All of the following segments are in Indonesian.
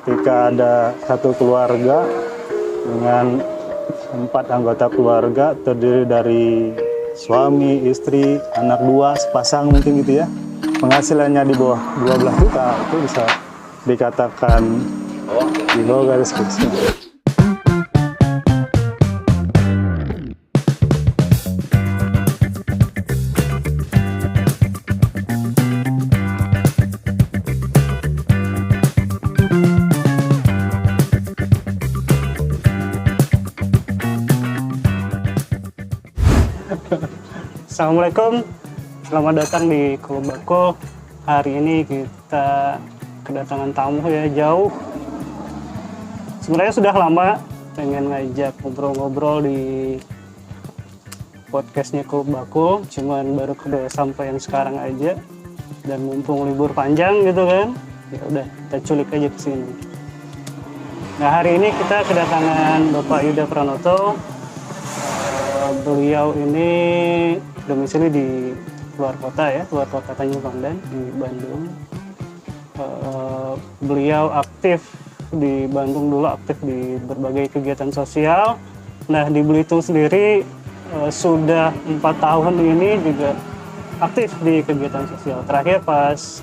ketika ada satu keluarga dengan 4 anggota keluarga terdiri dari suami, istri, anak 2, sepasang mungkin gitu ya. Penghasilannya di bawah 12 juta itu bisa dikatakan di bawah garis kemiskinan. Assalamualaikum, selamat datang di Klub Bako. Hari ini kita kedatangan tamu ya jauh. Sebenarnya sudah lama pengen ngajak ngobrol-ngobrol di podcastnya Klub Bako, cuman baru sampai yang sekarang aja. Dan mumpung libur panjang gitu kan, ya udah kita culik aja ke sini. Nah hari ini kita kedatangan Bapak Yuda Pranoto. Beliau ini domisili di luar kota ya, luar kota Tanjung Pandan di Bandung. Beliau aktif di Bandung dulu, aktif di berbagai kegiatan sosial. Nah di Belitung sendiri sudah 4 tahun ini juga aktif di kegiatan sosial. Terakhir pas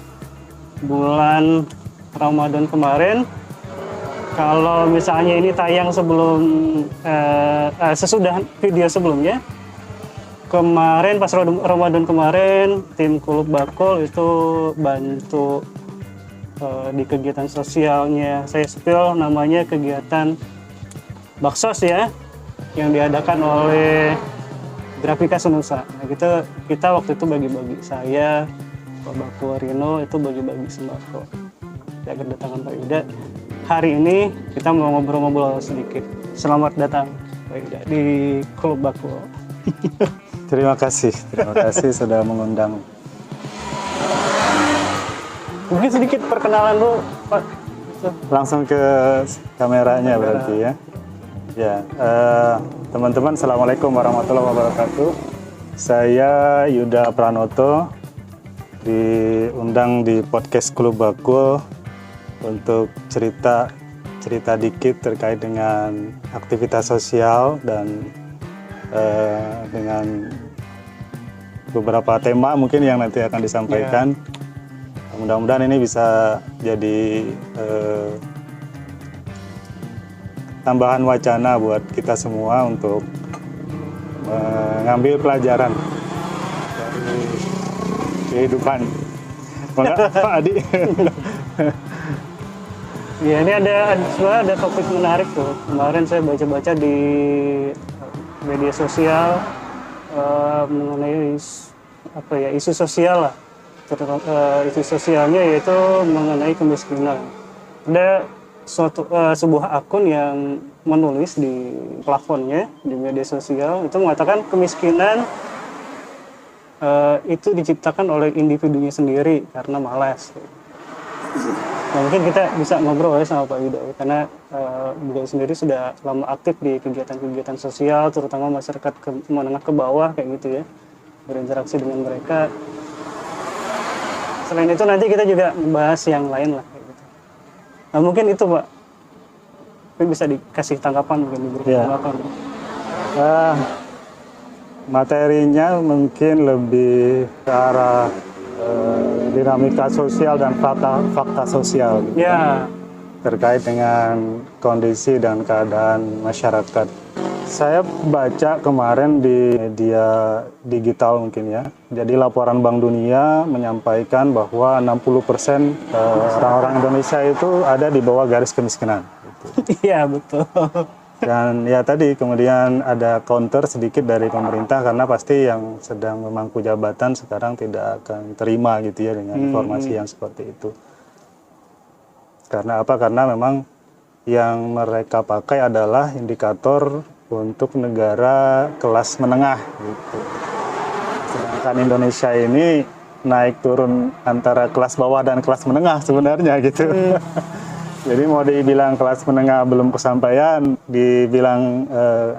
bulan Ramadan kemarin, kalau misalnya ini tayang sebelum sesudah video sebelumnya, kemarin pas Ramadan kemarin tim Klub Bako itu bantu di kegiatan sosialnya saya spill, namanya kegiatan Baksos ya, yang diadakan oleh Grafika Senusa. Nah, kita waktu itu bagi-bagi, saya Pak Bako Rino itu bagi-bagi sembako. Saya kedatangan Pak Yuda. Hari ini kita mau ngobrol-ngobrol sedikit. Selamat datang Pak Yuda di Klub Bako. Terima kasih sudah mengundang. Mungkin sedikit perkenalan dulu, Pak. Langsung ke kameranya berarti ya. Ya, teman-teman, assalamualaikum warahmatullahi wabarakatuh. Saya Yuda Pranoto, diundang di podcast Klub Bako untuk cerita dikit terkait dengan aktivitas sosial dan dengan beberapa tema mungkin yang nanti akan disampaikan. Mudah-mudahan ini bisa jadi tambahan wacana buat kita semua untuk mengambil pelajaran dari kehidupan. Pak Adi. Ya, ini sebenarnya ada topik menarik tuh. Kemarin saya baca-baca di media sosial mengenai isu sosial lah. Isu sosialnya yaitu mengenai kemiskinan. Ada sebuah akun yang menulis di plafonnya di media sosial itu mengatakan kemiskinan itu diciptakan oleh individunya sendiri karena malas. Nah, mungkin kita bisa ngobrol ya sama Pak Yuda, karena beliau sendiri sudah lama aktif di kegiatan-kegiatan sosial, terutama masyarakat menengah ke bawah kayak gitu ya, berinteraksi dengan mereka. Selain itu nanti kita juga membahas yang lain lah kayak gitu. Nah mungkin itu Pak, mungkin bisa dikasih tanggapan, mungkin diberikan tanggapan. Materinya mungkin lebih ke arah dinamika sosial dan fakta sosial gitu, terkait dengan kondisi dan keadaan masyarakat. Saya baca kemarin di media digital mungkin ya, jadi laporan Bank Dunia menyampaikan bahwa 60% orang Indonesia itu ada di bawah garis kemiskinan. Iya betul. Dan ya tadi kemudian ada counter sedikit dari pemerintah karena pasti yang sedang memangku jabatan sekarang tidak akan terima gitu ya dengan informasi yang seperti itu. Karena apa? Karena memang yang mereka pakai adalah indikator untuk negara kelas menengah gitu. Sedangkan Indonesia ini naik turun antara kelas bawah dan kelas menengah sebenarnya gitu. Jadi mau dibilang kelas menengah belum kesampaian, dibilang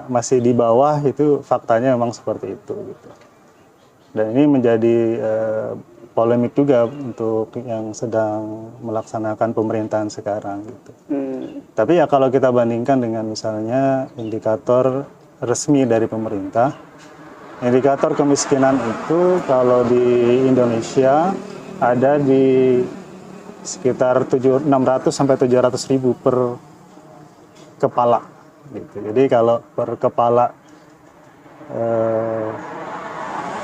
masih di bawah, itu faktanya memang seperti itu gitu. Dan ini menjadi polemik juga untuk yang sedang melaksanakan pemerintahan sekarang gitu. Tapi ya kalau kita bandingkan dengan misalnya indikator resmi dari pemerintah, indikator kemiskinan itu kalau di Indonesia ada di sekitar 600 sampai 700 ribu per kepala gitu. Jadi kalau per kepala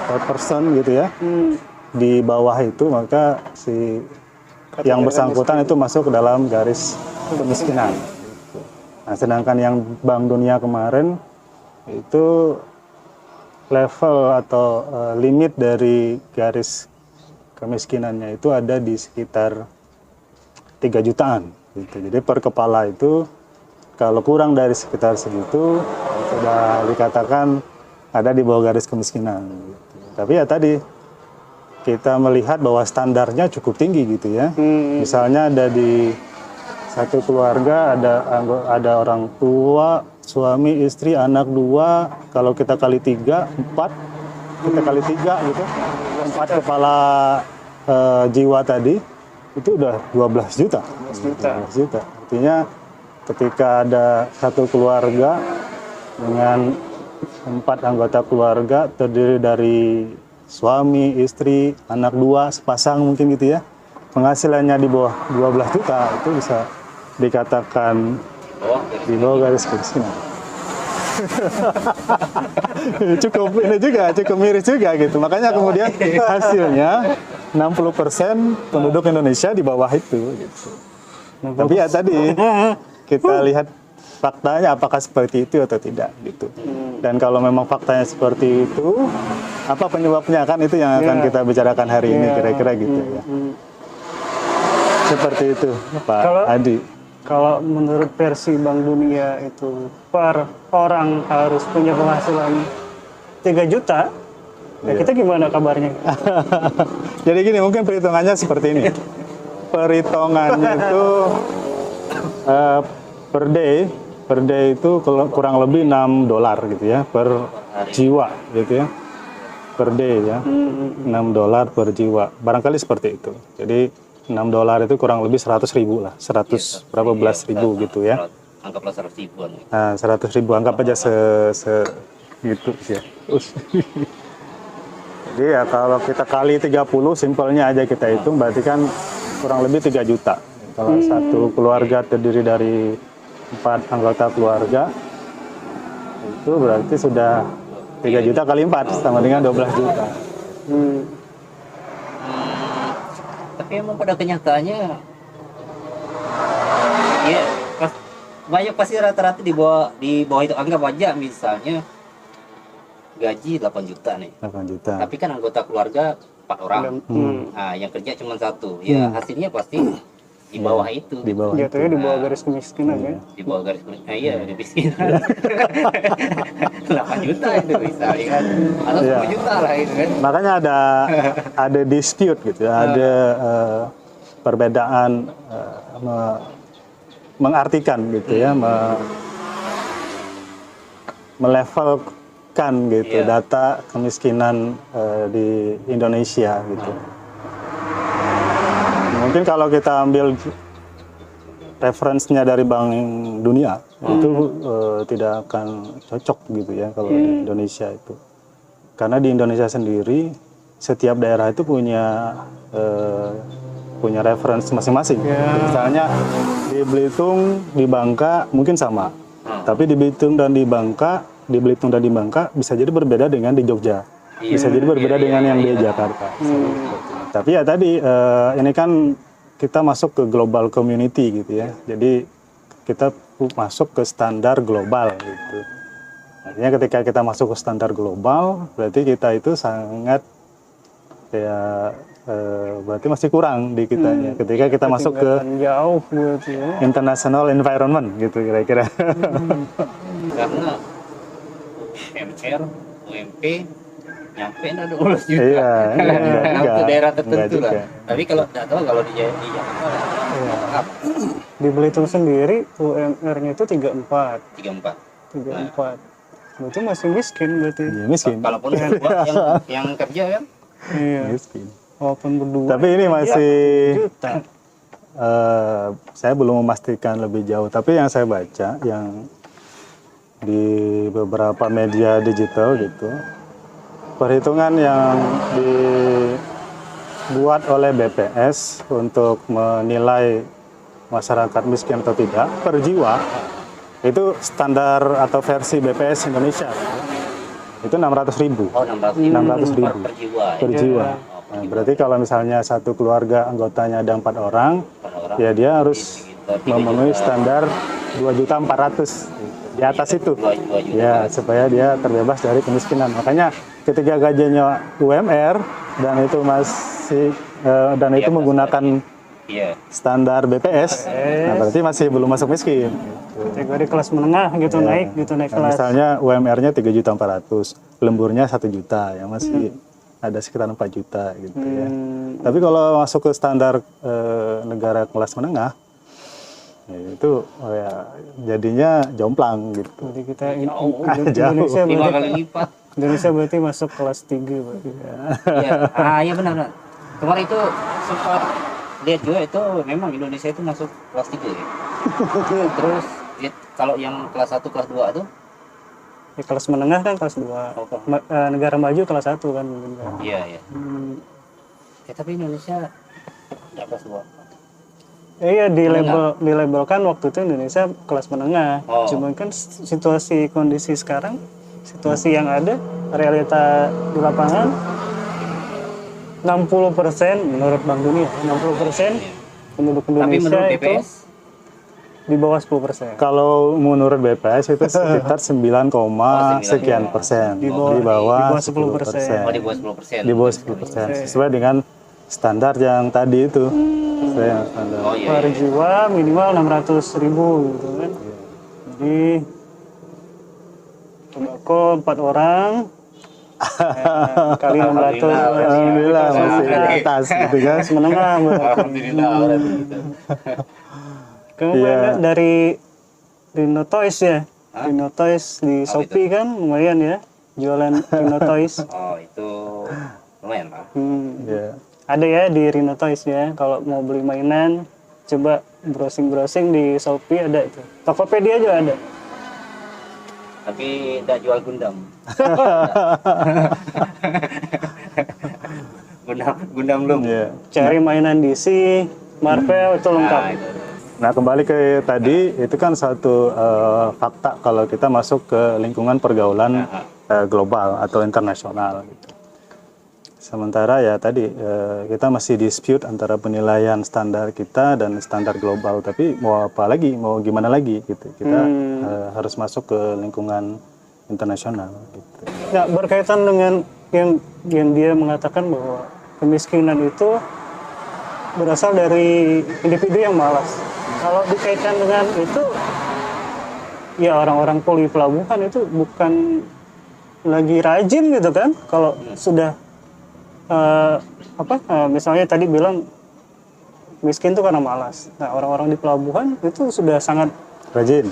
per person gitu ya, di bawah itu maka si yang bersangkutan itu masuk ke dalam garis kemiskinan. Nah, sedangkan yang Bank Dunia kemarin itu level atau limit dari garis kemiskinannya itu ada di sekitar 3 jutaan gitu. Jadi per kepala itu kalau kurang dari sekitar segitu sudah dikatakan ada di bawah garis kemiskinan gitu. Tapi ya tadi kita melihat bahwa standarnya cukup tinggi gitu ya. Misalnya ada di satu keluarga ada orang tua, suami, istri, anak 2, kalau kita kali 3, 4, kita kali 3 gitu, 4 kepala jiwa tadi, itu udah 12 juta. 12 juta. Artinya ketika ada satu keluarga dengan 4 anggota keluarga terdiri dari suami, istri, anak 2, sepasang mungkin gitu ya, penghasilannya di bawah 12 juta, itu bisa dikatakan di bawah garis kemiskinan. Cukup ini juga, cukup miris juga gitu. Makanya kemudian hasilnya 60% penduduk Indonesia di bawah itu gitu. Tapi ya tadi kita lihat faktanya apakah seperti itu atau tidak gitu. Dan kalau memang faktanya seperti itu, apa penyebabnya, kan itu yang akan kita bicarakan hari ini kira-kira gitu ya. Seperti itu Pak Adi. Kalau menurut versi Bank Dunia itu per orang harus punya penghasilan 3 juta, ya kita gimana kabarnya? Jadi gini, mungkin perhitungannya seperti ini. Perhitungannya itu per day itu kurang lebih $6 gitu ya, per jiwa gitu ya. Per day ya, $6 per jiwa. Barangkali seperti itu. Jadi $6 itu kurang lebih 100 ribu lah, 100 berapa belas ribu gitu ya. Anggaplah 100 ribuan. Nah, 100 ribu, anggap aja gitu ya. Jadi ya kalau kita kali 30, simpelnya aja kita hitung, berarti kan kurang lebih 3 juta. Kalau satu keluarga terdiri dari 4 anggota keluarga, itu berarti sudah 3 juta kali 4 sama dengan 12 juta. Tapi emang pada kenyataannya, ya banyak pasti rata-rata di bawah itu. Anggap aja misalnya gaji 8 juta nih. 8 juta. Tapi kan anggota keluarga 4 orang. Nah, yang kerja cuma 1. Ya hasilnya pasti di bawah itu. Di bawah. Jatuhnya di bawah garis kemiskinan ya. Di bawah garis kemiskinan. Iya, di kemiskinan. 8 juta itu misalnya kan. Atau 10 juta lah itu kan. Makanya ada dispute gitu ya, ada perbedaan mengartikan gitu ya, melevelkan gitu data kemiskinan di Indonesia gitu. Mungkin kalau kita ambil referensinya dari Bank Dunia itu tidak akan cocok gitu ya kalau di Indonesia itu, karena di Indonesia sendiri setiap daerah itu punya referensi masing-masing. Misalnya di Belitung, di Bangka mungkin sama, tapi di Belitung dan di Bangka bisa jadi berbeda dengan di Jogja, bisa jadi berbeda dengan yang di Jakarta. Tapi ya tadi ini kan kita masuk ke global community gitu ya, jadi kita masuk ke standar global gitu. Artinya ketika kita masuk ke standar global, berarti kita itu sangat berarti masih kurang di kitanya. Ketika kita masuk ke jauh gitu ya. International environment gitu kira-kira. Karena MR, UMP nyampe ada 12 juta. Iya, untuk daerah tertentu lah. Tapi kalau tidak tahu kalau di Jakarta apa? Di Belitung sendiri UMR-nya itu 34. 34. Itu masih miskin berarti. Iya, miskin. Kalaupun yang kerja kan? Iya. Miskin. Walaupun berdua. Tapi ini masih juta. saya belum memastikan lebih jauh. Tapi yang saya baca, yang di beberapa media digital gitu, perhitungan yang dibuat oleh BPS untuk menilai masyarakat miskin atau tidak per jiwa, itu standar atau versi BPS Indonesia itu 600.000. Oh, 600.000 per jiwa. per Ya. jiwa. Nah, berarti kalau misalnya satu keluarga anggotanya ada 4 orang, Per orang. ya dia harus Sekitar 3 memenuhi juta. standar 2.400.000 di atas itu. 2 juta. Ya, supaya dia terbebas dari kemiskinan. Makanya ketika gajinya UMR dan itu masih dan itu atas menggunakan Iya. standar BPS, nah berarti masih belum masuk miskin. Kategori kelas menengah gitu naik Nah, kelas. misalnya UMR-nya 3.400.000, lemburnya 1 juta, ya masih ada sekitar 4 juta gitu ya. Tapi kalau masuk ke standar negara kelas menengah, ya itu ya, jadinya jomplang gitu. Jadi kita Jauh. Indonesia 5 berarti, kali lipat. Indonesia berarti masuk kelas 3 berarti. Iya. Iya benar. Kemarin itu sempat lihat juga itu memang Indonesia itu masuk kelas 3 ya. Terus kalau yang kelas 1, kelas 2 tuh Ya, kelas menengah kan kelas 2. Negara maju kelas 1 kan mungkin kan. iya ya. Tapi Indonesia nggak kelas 2. Iya dilabelkan waktu itu Indonesia kelas menengah. Oh. Cuman kan situasi kondisi sekarang, situasi yang ada, realita di lapangan 60% menurut Bank Dunia, 60% penduduk Tapi Indonesia menurut itu BPS di bawah 10%. Kalau menurut BPS itu sekitar 9, sekian persen, Di bawah 10%. oh di bawah 10%. Di bawah 10%, sesuai dengan standar yang tadi itu. Sesuai dengan standar. Oh iya. Per jiwa minimal 600.000 gitu kan. Jadi tembakau 4 orang kali 600. Alhamdulillah masih di atas gitu kan. Kelas menengah berarti. Alhamdulillah berarti gitu. Kemudian dari Rino Toys ya. Rino Toys di Shopee kan lumayan ya. Jualan Rino Toys. Oh itu lumayan lah. Ya. Ada ya di Rino Toys ya. Kalau mau beli mainan, coba browsing-browsing di Shopee ada itu. Tokopedia juga ada. Tapi tidak jual Gundam. Gundam belum. Ya. Cari mainan DC, Marvel itu lengkap. Nah, itu. Nah, kembali ke tadi, itu kan suatu fakta kalau kita masuk ke lingkungan pergaulan global atau internasional. Gitu. Sementara ya tadi kita masih dispute antara penilaian standar kita dan standar global. Tapi mau apa lagi, mau gimana lagi gitu. Kita harus masuk ke lingkungan internasional. Gitu. Nah, berkaitan dengan yang dia mengatakan bahwa kemiskinan itu berasal dari individu yang malas. Kalau dikaitkan dengan itu, ya orang-orang poli pelabuhan itu bukan lagi rajin gitu kan? Kalau sudah misalnya tadi bilang miskin itu karena malas. Nah, orang-orang di pelabuhan itu sudah sangat Rajin.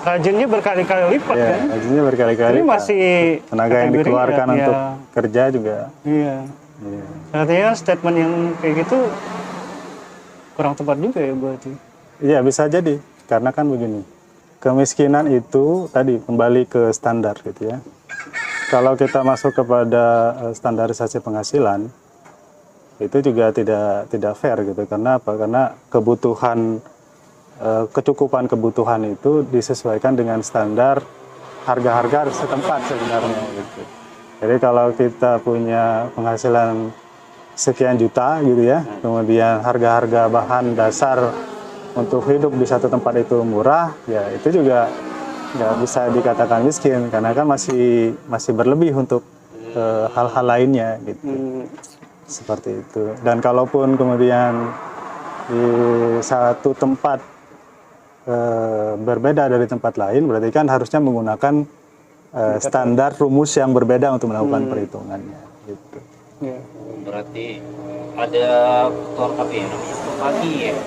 rajinnya berkali-kali lipat Ya, kan? rajinnya berkali-kali. Ini masih tenaga yang kategori dikeluarkan ya, untuk kerja juga. Iya. Iya. Artinya statement yang kayak gitu kurang tepat juga ya berarti. Iya, bisa jadi. Karena kan begini, kemiskinan itu tadi kembali ke standar gitu ya. Kalau kita masuk kepada standarisasi penghasilan, itu juga tidak fair gitu. Karena apa? Karena kebutuhan, kecukupan kebutuhan itu disesuaikan dengan standar harga-harga setempat sebenarnya gitu. Jadi kalau kita punya penghasilan sekian juta gitu ya, kemudian harga-harga bahan dasar untuk hidup di satu tempat itu murah, ya itu juga nggak bisa dikatakan miskin karena kan masih berlebih untuk hal-hal lainnya gitu. Seperti itu. Dan kalaupun kemudian di satu tempat berbeda dari tempat lain, berarti kan harusnya menggunakan standar rumus yang berbeda untuk melakukan perhitungannya gitu. Ya. Berarti ada faktor apa ya namanya pagi ya.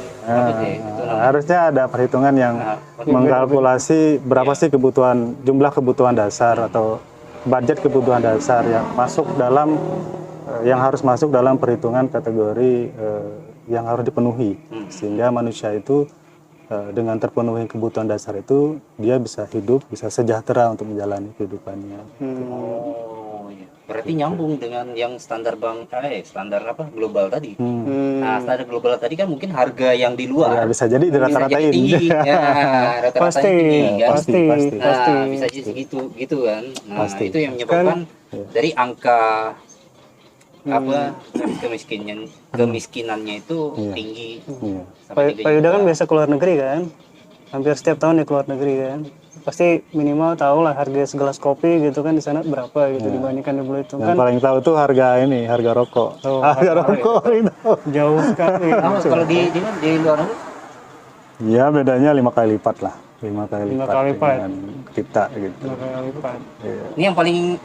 Harusnya ada perhitungan yang mengkalkulasi berapa sih jumlah kebutuhan dasar atau budget kebutuhan dasar yang masuk dalam yang harus masuk dalam perhitungan kategori yang harus dipenuhi, sehingga manusia itu dengan terpenuhi kebutuhan dasar itu dia bisa hidup, bisa sejahtera untuk menjalani kehidupannya. Oh, iya. Berarti nyambung dengan yang standar standar apa global tadi. Nah, standar global tadi kan mungkin harga yang di Ya, luar bisa jadi bisa rata-ratain. jadi tinggi. Ya, rata-ratanya Pasti, tinggi kan. pasti, Nah, pasti. bisa jadi segitu gitu kan. Nah, Pasti. itu yang menyebabkan dari angka apa kemiskinannya itu tinggi. Iya. Sampai Pak Yuda kan biasa keluar negeri kan, hampir setiap tahun dia keluar negeri kan, pasti minimal tahu lah harga segelas kopi gitu kan di sana berapa gitu dibandingkan di Belitung Yang kan. paling tahu tuh harga rokok. Oh, harga rokok itu. Jauh sekali. Kalau di luar negeri Ya bedanya 5 kali lipat lah. 5 kali Lima lipat kali lipat. dengan kita gitu. Berapa lipat. ini yang paling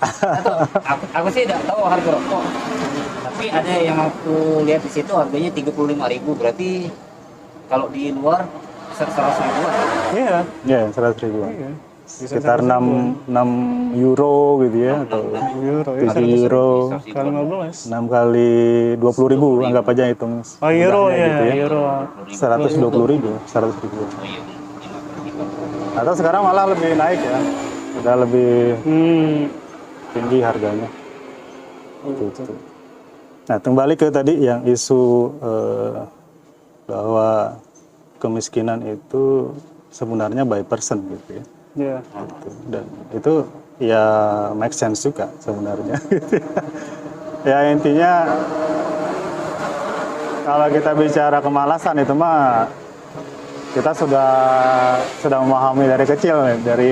aku sih tidak tahu harga rokok. Tapi ada yang aku lihat di situ harganya 35.000, berarti kalau di luar 100 ribuan. Iya. Ya, 100 ribuan. Iya. Bisa Sekitar 6 euro gitu ya, atau euro ya. 7 euro, Kali 15. 6 kali 20.000, anggap aja hitung. Oh euro mudahnya ya, gitu euro. 120.000, 100 ribu. Oh iya, 5 kali lipat. Atau sekarang malah lebih naik ya, udah lebih tinggi harganya. Gitu. Nah, kembali ke tadi yang isu bahwa kemiskinan itu sebenarnya by person gitu ya. Iya. Gitu. Dan itu ya make sense juga sebenarnya. Ya intinya kalau kita bicara kemalasan itu mah kita sudah memahami dari kecil nih, dari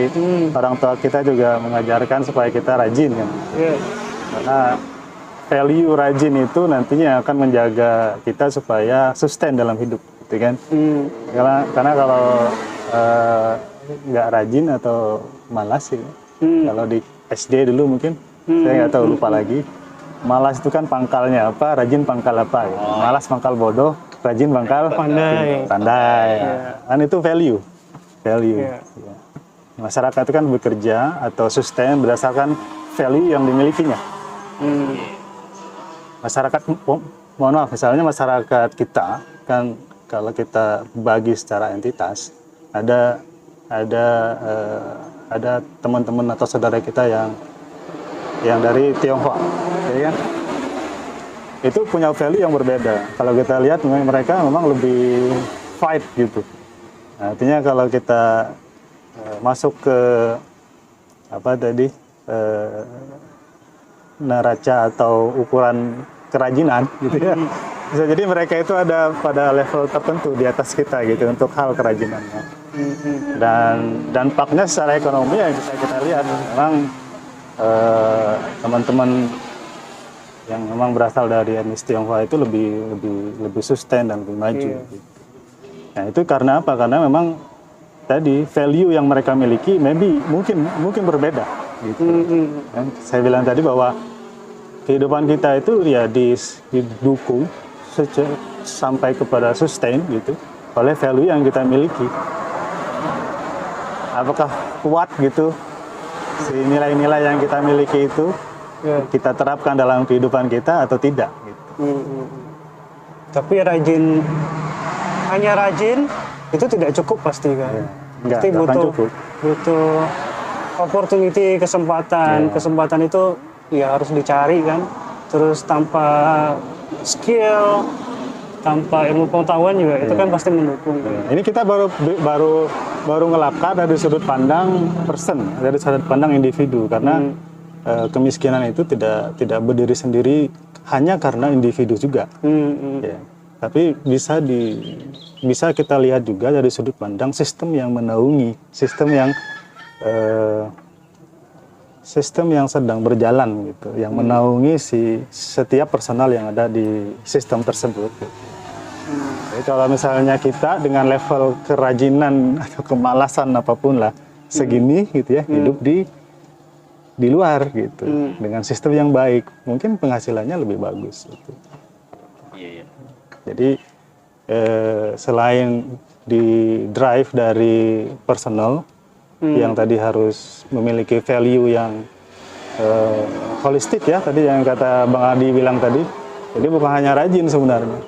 orang tua kita juga mengajarkan supaya kita rajin kan. Iya. Karena value rajin itu nantinya akan menjaga kita supaya sustain dalam hidup, gitu kan? Karena kalau nggak rajin atau malas sih, kalau di SD dulu mungkin saya nggak tahu, lupa lagi. Malas itu kan pangkalnya apa, rajin pangkal apa? Ya. Malas pangkal bodoh, rajin pangkal Pandai. pandai. Kan itu value. Iya. Ya. Masyarakat itu kan bekerja atau sustain berdasarkan value yang dimilikinya. Masyarakat, mohon maaf, misalnya masyarakat kita kan kalau kita bagi secara entitas, ada teman-teman atau saudara kita yang dari Tionghoa, ya kan? Itu punya value yang berbeda. Kalau kita lihat mereka memang lebih fight gitu. Nah, artinya kalau kita masuk ke apa tadi neraca atau ukuran kerajinan gitu ya, bisa jadi mereka itu ada pada level tertentu di atas kita gitu untuk hal kerajinannya. Dan dampaknya secara ekonomi yang bisa kita lihat memang teman-teman yang memang berasal dari etnis Tionghoa itu lebih sustain dan lebih maju. Gitu. Nah itu karena apa? Karena memang tadi value yang mereka miliki mungkin berbeda. Gitu. Saya bilang tadi bahwa kehidupan kita itu ya didukung sampai kepada sustain gitu oleh value yang kita miliki. Apakah kuat gitu si nilai-nilai yang kita miliki itu kita terapkan dalam kehidupan kita atau tidak gitu. Tapi hanya rajin itu tidak cukup pasti kan. Enggak, Pasti akan cukup. butuh opportunity, kesempatan itu ya harus dicari kan. Terus tanpa skill, tanpa ilmu pengetahuan juga itu kan pasti mendukung. Ini kita baru ngelakar dari sudut pandang person, dari sudut pandang individu, karena kemiskinan itu tidak berdiri sendiri hanya karena individu juga. Ya. Tapi bisa kita lihat juga dari sudut pandang sistem yang menaungi, sistem yang sedang berjalan gitu, yang menaungi setiap personal yang ada di sistem tersebut. Jadi kalau misalnya kita dengan level kerajinan atau kemalasan apapun lah segini gitu ya, hidup di luar gitu, dengan sistem yang baik, mungkin penghasilannya lebih bagus gitu. Iya. Jadi selain di drive dari personal yang tadi harus memiliki value yang holistik ya, tadi yang kata Bang Adi bilang tadi. Jadi bukan hanya rajin sebenarnya.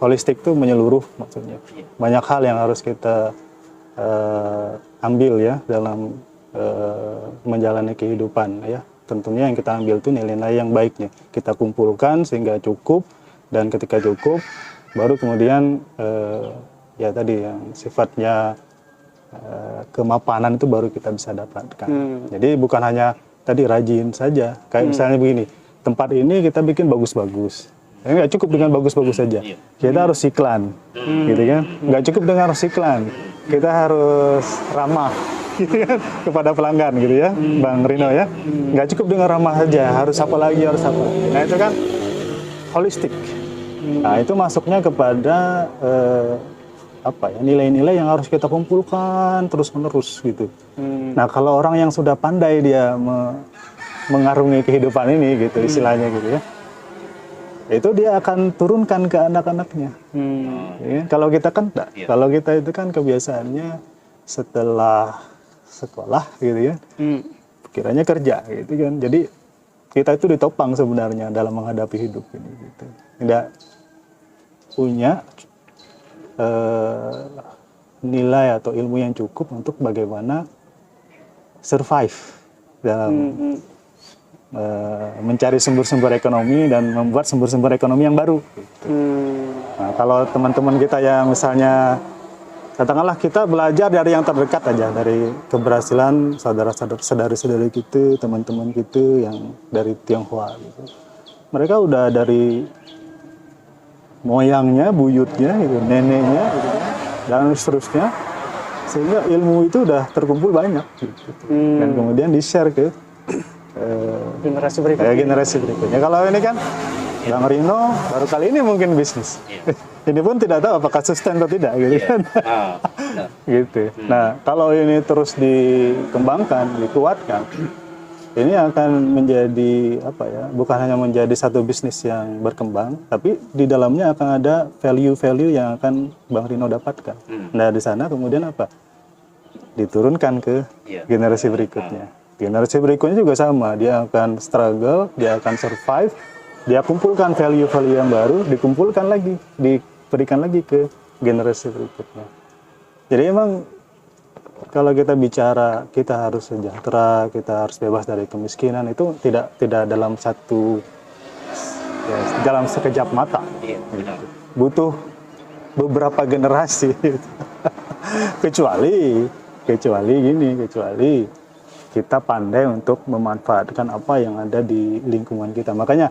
Holistik itu menyeluruh maksudnya. Banyak hal yang harus kita ambil ya dalam menjalani kehidupan ya. Tentunya yang kita ambil itu nilai-nilai yang baiknya. Kita kumpulkan sehingga cukup, dan ketika cukup baru kemudian ya tadi yang sifatnya kemapanan itu baru kita bisa dapatkan. Jadi bukan hanya tadi rajin saja. Kayak misalnya begini, tempat ini kita bikin bagus-bagus. Nggak cukup dengan bagus-bagus saja. Kita harus iklan, gitu kan? Nggak cukup dengan harus iklan. Kita harus ramah, gitu kan? Kepada pelanggan, gitu ya, Bang Rino ya. Nggak cukup dengan ramah saja. Harus apa lagi, harus apa lagi. Nah itu kan holistik. Nah itu masuknya kepada nilai-nilai yang harus kita kumpulkan terus-menerus, gitu. Nah kalau orang yang sudah pandai dia mengarungi kehidupan ini, gitu istilahnya, gitu ya. Itu dia akan turunkan ke anak-anaknya. Ya, kalau kita kan enggak. Kalau kita itu kan kebiasaannya setelah sekolah gitu ya, kiranya kerja gitu kan. Jadi kita itu ditopang sebenarnya dalam menghadapi hidup ini. Gitu. Tidak punya nilai atau ilmu yang cukup untuk bagaimana survive dalam mencari sumber-sumber ekonomi dan membuat sumber-sumber ekonomi yang baru. Gitu. Nah, kalau teman-teman kita yang misalnya, katakanlah kita belajar dari yang terdekat aja, dari keberhasilan saudara-saudari kita, teman-teman kita yang dari Tionghoa. Gitu. Mereka udah dari moyangnya, buyutnya, gitu, neneknya, gitu, dan seterusnya, sehingga ilmu itu udah terkumpul banyak. Gitu. Dan kemudian di-share ke generasi berikutnya. Kalau ini kan Bang Rino baru kali ini mungkin bisnis. Ini pun tidak tahu apakah sustain atau tidak, gitu kan. Gitu. Nah, kalau ini terus dikembangkan, dikuatkan, ini akan menjadi bukan hanya menjadi satu bisnis yang berkembang, tapi di dalamnya akan ada value-value yang akan Bang Rino dapatkan. Nah, di sana kemudian diturunkan ke generasi berikutnya. Generasi berikutnya juga sama, dia akan struggle, dia akan survive, dia kumpulkan value-value yang baru, dikumpulkan lagi, diberikan lagi ke generasi berikutnya. Jadi emang kalau kita bicara kita harus sejahtera, kita harus bebas dari kemiskinan, itu tidak dalam dalam sekejap mata. Butuh beberapa generasi. kecuali kita pandai untuk memanfaatkan apa yang ada di lingkungan kita. Makanya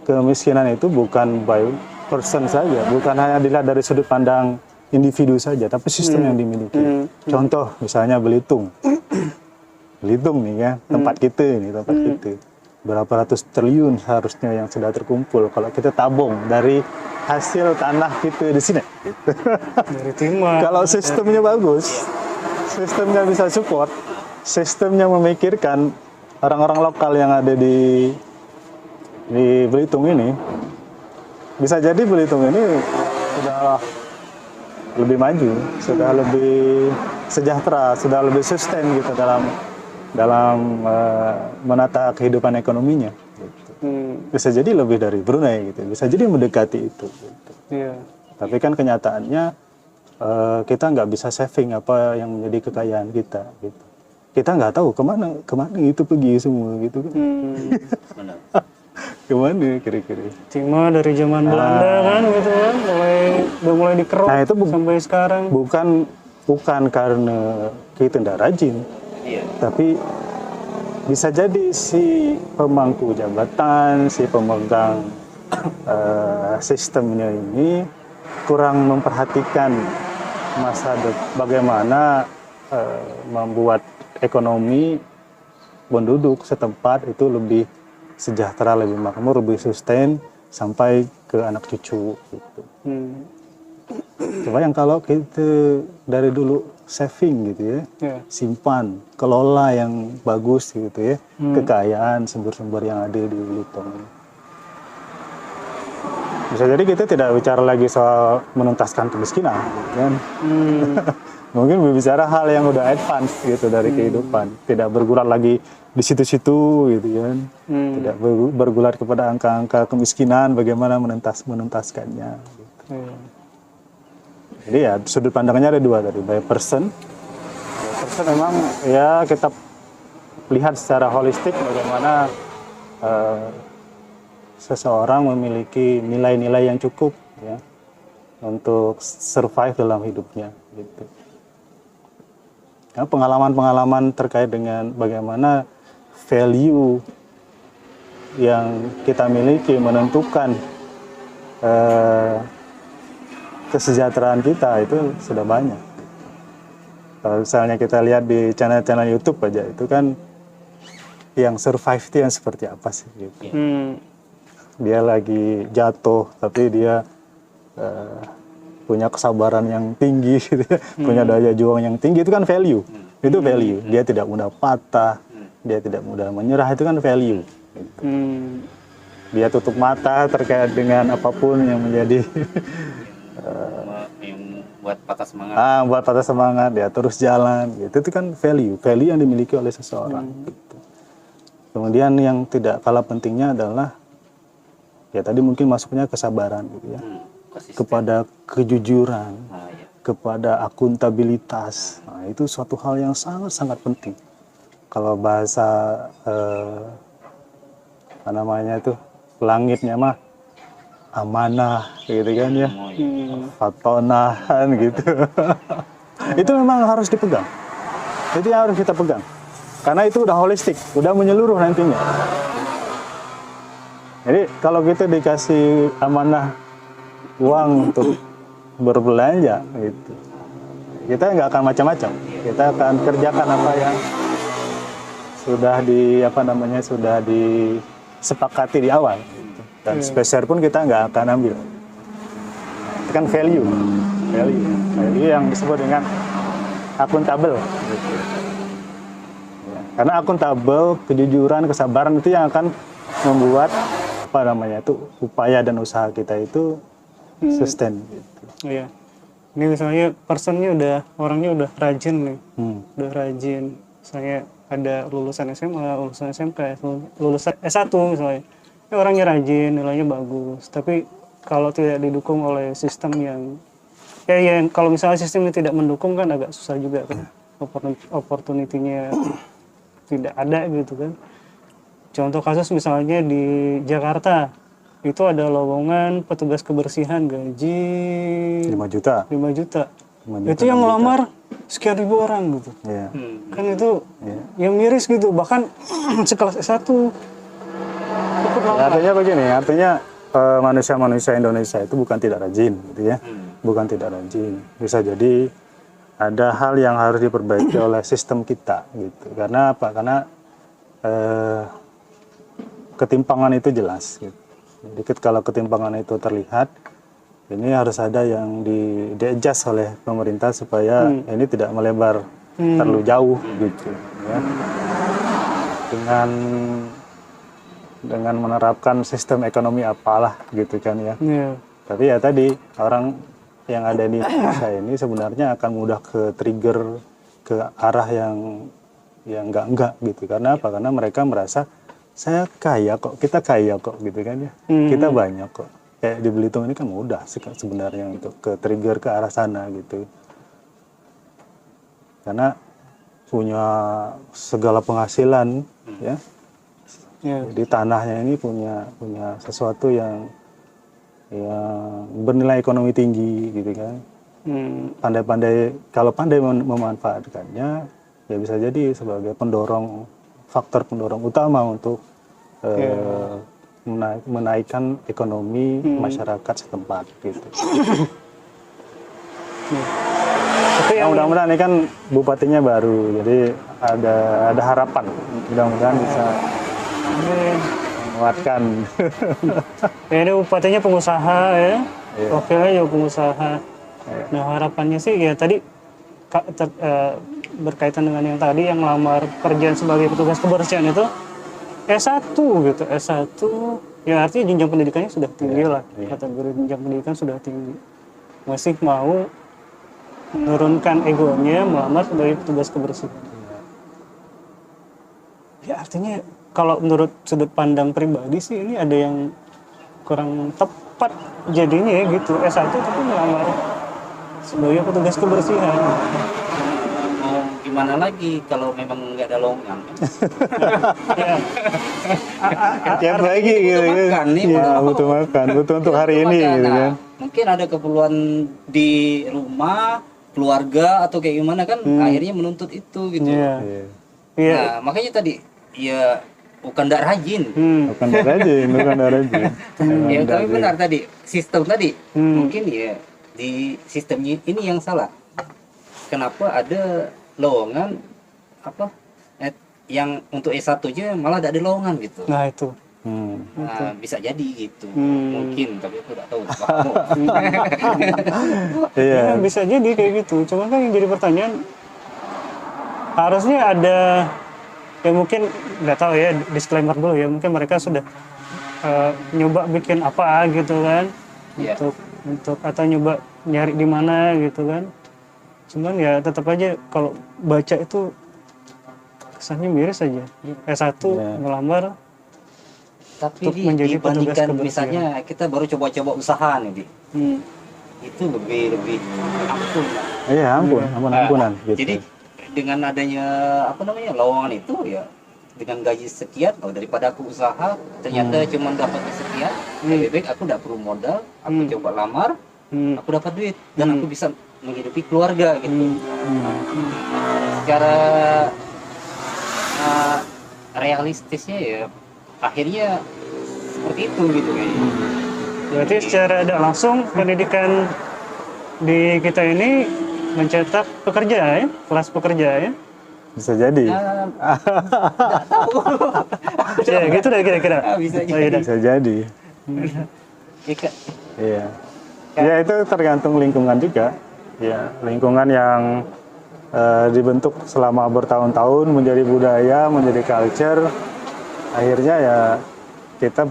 kemiskinan itu bukan by person saja, bukan hanya dilihat dari sudut pandang individu saja, tapi sistem yang dimiliki. Contoh misalnya Belitung. Belitung nih kan, tempat kita. Berapa ratus triliun seharusnya yang sudah terkumpul kalau kita tabung dari hasil tanah kita di sini. Dari timah. Kalau sistemnya bagus, sistemnya bisa support, sistemnya memikirkan orang-orang lokal yang ada di Belitung ini, bisa jadi Belitung ini sudah lebih maju, sudah lebih sejahtera, sudah lebih sustain gitu dalam menata kehidupan ekonominya. Gitu. Bisa jadi lebih dari Brunei gitu, bisa jadi mendekati itu. Gitu. Tapi kan kenyataannya kita nggak bisa saving apa yang menjadi kekayaan kita. Gitu. Kita nggak tahu kemana itu pergi semua gitu kan. Kemana kira-kira? Timah dari zaman Belanda kan gitu kan, mulai dikeruk sampai sekarang. Bukan karena kita tidak rajin, tapi bisa jadi si pemangku jabatan, si pemegang sistemnya ini kurang memperhatikan bagaimana membuat ekonomi penduduk setempat itu lebih sejahtera, lebih makmur, lebih sustain sampai ke anak cucu gitu. Coba yang kalau kita dari dulu saving gitu ya, simpan, kelola yang bagus gitu ya, kekayaan sumber-sumber yang ada di Belitung. Bisa jadi kita tidak bicara lagi soal menuntaskan kemiskinan, kan? mungkin berbicara hal yang udah advance gitu dari kehidupan, tidak bergulat lagi di situ-situ gitu kan, tidak bergulat kepada angka-angka kemiskinan, bagaimana menuntaskannya. Gitu. Jadi ya sudut pandangnya ada dua tadi, by person memang ya kita lihat secara holistik bagaimana seseorang memiliki nilai-nilai yang cukup ya untuk survive dalam hidupnya gitu. Ya, pengalaman-pengalaman terkait dengan bagaimana value yang kita miliki menentukan kesejahteraan kita itu sudah banyak. Kalau misalnya kita lihat di channel-channel YouTube aja, itu kan yang survive itu yang seperti apa sih gitu. Dia lagi jatuh tapi dia punya kesabaran yang tinggi gitu ya. Punya daya juang yang tinggi, itu kan value. Itu value. Dia tidak mudah patah, dia tidak mudah menyerah, itu kan value gitu. Dia tutup mata terkait dengan apapun yang menjadi yang buat patah semangat. Buat patah semangat, dia terus jalan gitu. Itu kan value yang dimiliki oleh seseorang gitu. Kemudian yang tidak kalah pentingnya adalah ya tadi mungkin masuknya kesabaran gitu ya. Kepada kejujuran, kepada akuntabilitas. Nah, itu suatu hal yang sangat-sangat penting. Kalau bahasa apa namanya itu langitnya mah amanah gitu kan ya, fatonahan gitu. Itu memang harus dipegang. Itu yang harus kita pegang. Karena itu udah holistik, udah menyeluruh nantinya. Jadi kalau kita dikasih amanah uang untuk berbelanja gitu, kita nggak akan macam-macam. Kita akan kerjakan apa yang sudah disepakati di awal gitu. Dan spesial pun kita nggak akan ambil. Itu kan value yang disebut dengan akuntabel gitu. Ya, karena akuntabel, kejujuran, kesabaran itu yang akan membuat upaya dan usaha kita itu sustain gitu. Iya. Ini misalnya orangnya udah rajin nih. Udah rajin. Misalnya ada lulusan SMA, lulusan SMP, lulusan S1 misalnya. Ini orangnya rajin, nilainya bagus. Tapi kalau tidak didukung oleh sistem yang kalau misalnya sistemnya tidak mendukung kan agak susah juga kan. Opportunity-nya tidak ada gitu kan. Contoh kasus misalnya di Jakarta, itu ada lowongan petugas kebersihan gaji 5 juta. 5 juta. Itu yang ngelamar sekian ribu orang gitu. Yeah. Kan itu yang miris gitu, bahkan sekelas S1 ikut lamar. Artinya begini, manusia-manusia Indonesia itu bukan tidak rajin gitu ya. Bukan tidak rajin. Bisa jadi ada hal yang harus diperbaiki oleh sistem kita gitu. Karena apa? Karena ketimpangan itu jelas gitu. Jadi kalau ketimpangan itu terlihat, ini harus ada yang di-adjust oleh pemerintah supaya ini tidak melebar terlalu jauh gitu ya. Dengan menerapkan sistem ekonomi apalah gitu kan ya. Tapi ya tadi orang yang ada di Indonesia ini sebenarnya akan mudah ke trigger ke arah yang enggak gitu. Karena apa? Karena mereka merasa saya kaya kok, kita kaya kok gitu kan ya. Kita banyak kok. Kayak di Belitung ini kan mudah sebenarnya untuk ke trigger ke arah sana gitu. Karena punya segala penghasilan ya. Jadi tanahnya ini punya sesuatu yang bernilai ekonomi tinggi gitu kan. Kalau pandai memanfaatkannya ya bisa jadi sebagai faktor pendorong utama untuk menaikkan ekonomi masyarakat setempat gitu. Mudah-mudahan ini kan bupatinya baru, jadi ada harapan. Mudah-mudahan bisa menguatkan. Ini bupatinya pengusaha ya, wakilnya juga pengusaha. Nah harapannya sih ya tadi berkaitan dengan yang tadi yang melamar pekerjaan sebagai petugas kebersihan itu S1 gitu, S1 ya artinya jenjang pendidikannya sudah tinggi lah, kategori jenjang pendidikan sudah tinggi, masih mau menurunkan egonya melamar sebagai petugas kebersihan. Ya artinya kalau menurut sudut pandang pribadi sih ini ada yang kurang tepat jadinya ya gitu. S1 tapi melamar sebagai petugas kebersihan. Mau gimana lagi kalau memang nggak ada lowongan? Ya, Tiap lagi gitu butuh kan. makan nih, Ya, butuh- butuh makan, butuh untuk hari ini Makanya, gitu kan. mungkin ada keperluan di rumah, keluarga atau kayak gimana kan, akhirnya menuntut itu gitu. iya. Iya. Iya. Nah, makanya tadi ya bukan ndak rajin. Bukan rajin, bukan rajin. Ya tapi benar tadi sistem tadi Hmm. mungkin ya di sistemnya ini yang salah. Kenapa ada lowongan apa yang untuk S1 aja malah tidak ada lowongan gitu. Nah itu. Hmm. Nah, bisa jadi gitu. Hmm. Mungkin tapi aku tidak tahu. Iya. Ya, bisa jadi kayak gitu. Cuma kan yang jadi pertanyaan harusnya ada ya mungkin nggak tahu ya disclaimer dulu ya mungkin mereka sudah nyoba bikin apa gitu kan Iya. untuk atau nyoba nyari di mana gitu kan. Cuman ya tetap aja kalau baca itu kesannya miris aja. S1 Iya. melamar Tapi Untuk menjadi petugas dibandingkan kebersihan. misalnya kita baru coba-coba usaha nih, Di. Itu lebih ampun. Pak. Iya, ampunan gitu. Jadi dengan adanya apa namanya lowongan itu ya dengan gaji sekian, daripada aku usaha ternyata cuma dapat sekian, lebih baik aku tidak perlu modal, aku coba lamar, aku dapat duit dan aku bisa menghidupi keluarga gitu. Secara realistisnya ya akhirnya seperti itu gitu kayaknya. berarti secara tidak langsung pendidikan di kita ini mencetak pekerja ya, kelas pekerja ya. Bisa jadi. Ya gitu deh kira-kira. Bisa Oh, iya dah. Bisa jadi. Ya, Kak. Iya. Ya itu tergantung lingkungan juga. Ya, lingkungan yang dibentuk selama bertahun-tahun menjadi budaya, menjadi culture. Akhirnya ya kita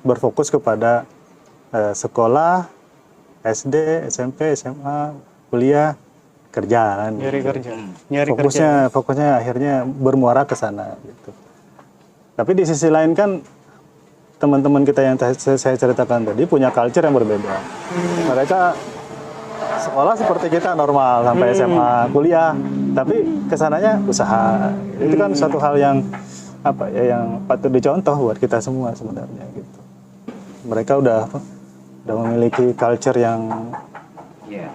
berfokus kepada sekolah, SD, SMP, SMA, kuliah, kerjaan. Nyari kerja. Nyari Fokusnya akhirnya bermuara ke sana gitu. Tapi di sisi lain kan teman-teman kita yang saya ceritakan tadi punya culture yang berbeda. Mereka sekolah seperti kita normal sampai SMA, kuliah, tapi kesananya usaha. Itu kan suatu hal yang yang patut dicontoh buat kita semua sebenarnya gitu. Mereka udah memiliki culture yang Iya.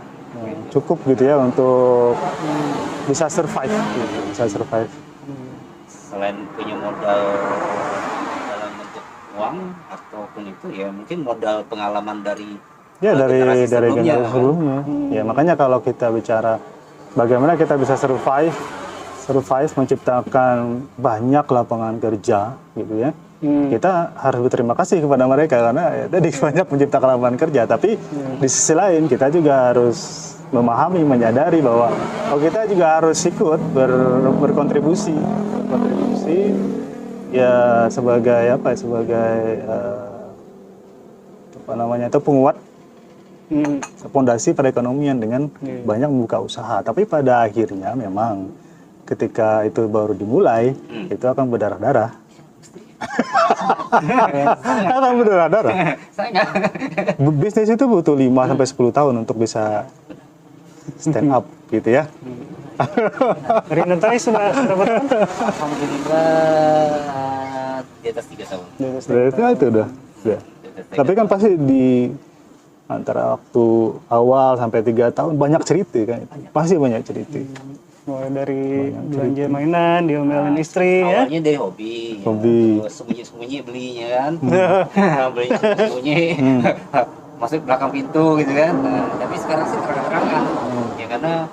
cukup gitu ya untuk bisa survive gitu, bisa survive. Selain punya modal dalam bentuk uang ataupun itu ya mungkin modal pengalaman dari Dari sebelumnya. generasi sebelumnya. Ya makanya kalau kita bicara bagaimana kita bisa survive menciptakan banyak lapangan kerja gitu ya. Kita harus berterima kasih kepada mereka karena ya, tadi banyak menciptakan lapangan kerja. Tapi di sisi lain kita juga harus memahami, menyadari bahwa kita juga harus ikut berkontribusi ya sebagai itu penguat fondasi perekonomian dengan banyak membuka usaha. Tapi pada akhirnya memang ketika itu baru dimulai itu akan berdarah-darah. Akan berdarah-darah. Sangat. Bisnis itu butuh 5-10 tahun untuk bisa stand up gitu ya. Rindu tadi sudah berapa tahun? Alhamdulillah di atas 3 tahun. Berarti itu udah. Tapi kan pasti di antara waktu awal sampai 3 tahun banyak cerita kan. Pasti banyak cerita. Mulai dari belanja mainan, diomelin istri ya. Awalnya dari hobi. Hobi. Terus sembunyi-sembunyi belinya kan. Belinya sembunyi. Masuk belakang pintu gitu kan. Nah, tapi sekarang sih terang-terangan. Ya karena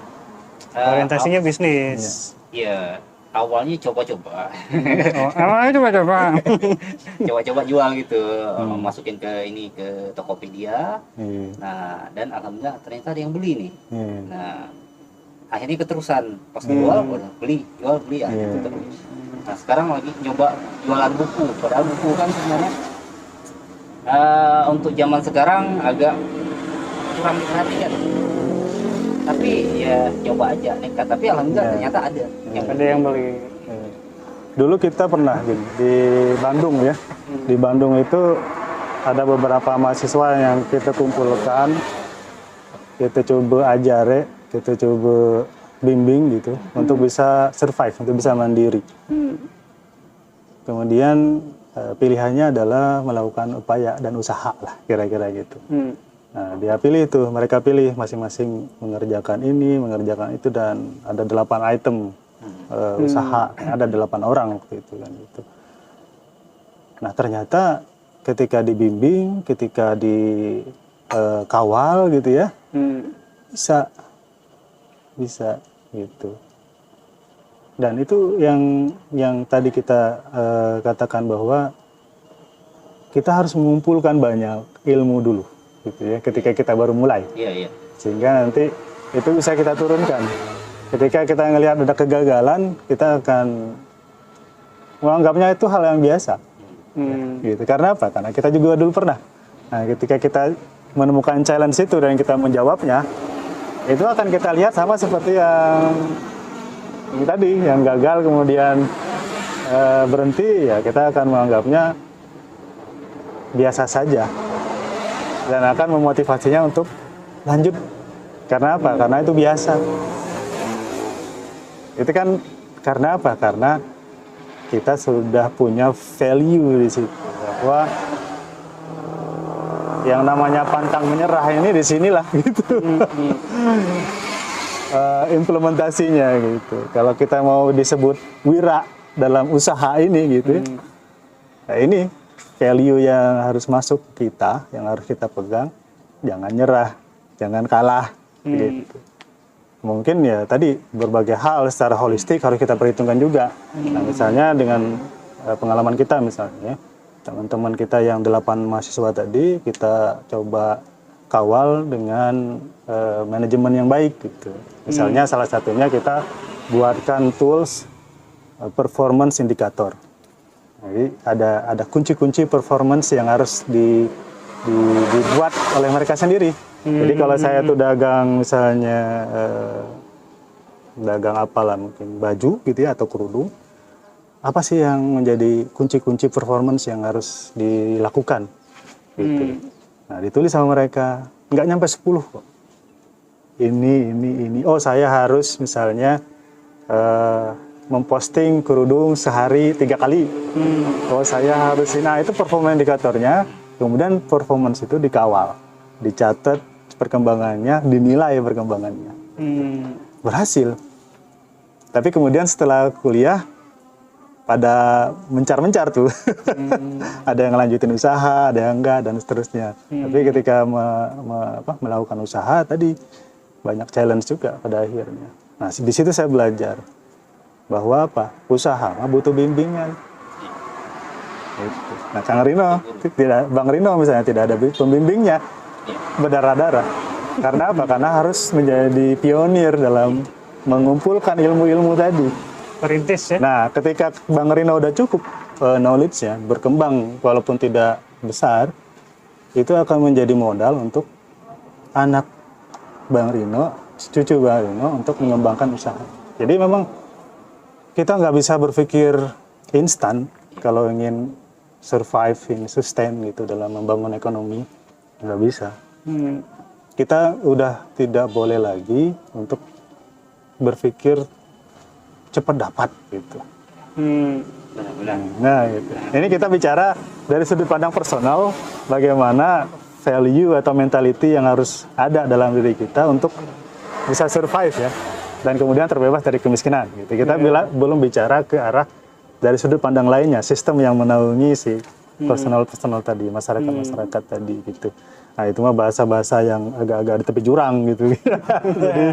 Orientasinya bisnis. Iya, awalnya coba-coba. Awalnya coba-coba. Coba-coba jual gitu. Masukin ke Tokopedia. Iya. Nah, dan alhamdulillah ternyata ada yang beli nih. Iya. Nah, akhirnya keterusan. Pas jual, beli, jual, beli, itu terus. Nah, sekarang lagi nyoba jualan buku. Padahal buku kan sebenarnya untuk zaman sekarang agak kurang diperhatikan. Tapi ya coba aja nekat, tapi alhamdulillah ternyata ada Ada yang beli. Dulu kita pernah Gin, di Bandung ya. Di Bandung itu ada beberapa mahasiswa yang kita kumpulkan, kita coba ajare, kita coba bimbing gitu untuk bisa survive, untuk bisa mandiri. Kemudian pilihannya adalah melakukan upaya dan usaha lah, kira-kira gitu. Nah, dia pilih itu, mereka pilih masing-masing mengerjakan ini, mengerjakan itu, dan ada 8 item usaha, ada 8 orang waktu itu kan gitu. Nah, ternyata ketika dibimbing, ketika dikawal gitu ya, bisa gitu. Dan itu yang tadi kita katakan bahwa kita harus mengumpulkan banyak ilmu dulu gitu ya ketika kita baru mulai. Iya. Sehingga nanti itu bisa kita turunkan. Ketika kita ngelihat ada kegagalan, kita akan menganggapnya itu hal yang biasa. Gitu. Karena apa? Karena kita juga dulu pernah. Nah, ketika kita menemukan challenge itu dan kita menjawabnya, itu akan kita lihat sama seperti yang tadi, yang gagal kemudian berhenti, ya kita akan menganggapnya biasa saja dan akan memotivasinya untuk lanjut. Karena apa? Karena itu biasa. Itu kan karena apa? Karena kita sudah punya value di situ, bahwa yang namanya pantang menyerah ini di sinilah gitu. Implementasinya gitu. Kalau kita mau disebut wira dalam usaha ini gitu, nah ini value yang harus masuk kita, yang harus kita pegang. Jangan nyerah, jangan kalah gitu. Mungkin ya tadi berbagai hal secara holistik harus kita perhitungkan juga. Nah, misalnya dengan pengalaman kita, misalnya teman-teman kita yang 8 mahasiswa tadi, kita coba kawal dengan manajemen yang baik gitu. Misalnya salah satunya kita buatkan tools performance indicator. Jadi ada kunci-kunci performance yang harus dibuat oleh mereka sendiri. Jadi kalau saya tuh dagang misalnya dagang apalah, mungkin baju gitu ya atau kerudung, apa sih yang menjadi kunci-kunci performance yang harus dilakukan gitu. Nah, ditulis sama mereka, nggak nyampe 10 kok. Ini. Oh, saya harus misalnya memposting kerudung sehari 3 kali. Oh, saya harus ini. Nah, itu performance indikatornya. Kemudian performance itu dikawal, dicatat perkembangannya, dinilai perkembangannya. Berhasil. Tapi kemudian setelah kuliah, pada mencar-mencar tuh. Ada yang lanjutin usaha, ada yang enggak, dan seterusnya. Tapi ketika melakukan usaha tadi, banyak challenge juga pada akhirnya. Nah, di situ saya belajar bahwa apa? Usaha butuh bimbingan. Gitu. Nah, Bang Rino misalnya tidak ada pembimbingnya, berdarah-darah. Karena apa? Karena harus menjadi pionir dalam mengumpulkan ilmu-ilmu tadi. Perintis ya. Nah, ketika Bang Rino udah cukup knowledge-nya, berkembang walaupun tidak besar, itu akan menjadi modal untuk anak Bang Rino, cucu Bang Rino untuk mengembangkan usaha. Jadi memang kita nggak bisa berpikir instan kalau ingin survive, sustain gitu dalam membangun ekonomi, nggak bisa. Kita udah tidak boleh lagi untuk berpikir cepat dapat gitu. Nah, gitu. Ini kita bicara dari sudut pandang personal, bagaimana value atau mentality yang harus ada dalam diri kita untuk bisa survive ya, dan kemudian terbebas dari kemiskinan. Gitu. Kita belum bicara ke arah dari sudut pandang lainnya, sistem yang menaungi si personal tadi, masyarakat tadi gitu. Nah, itu mah bahasa-bahasa yang agak-agak di tepi jurang gitu. Jadi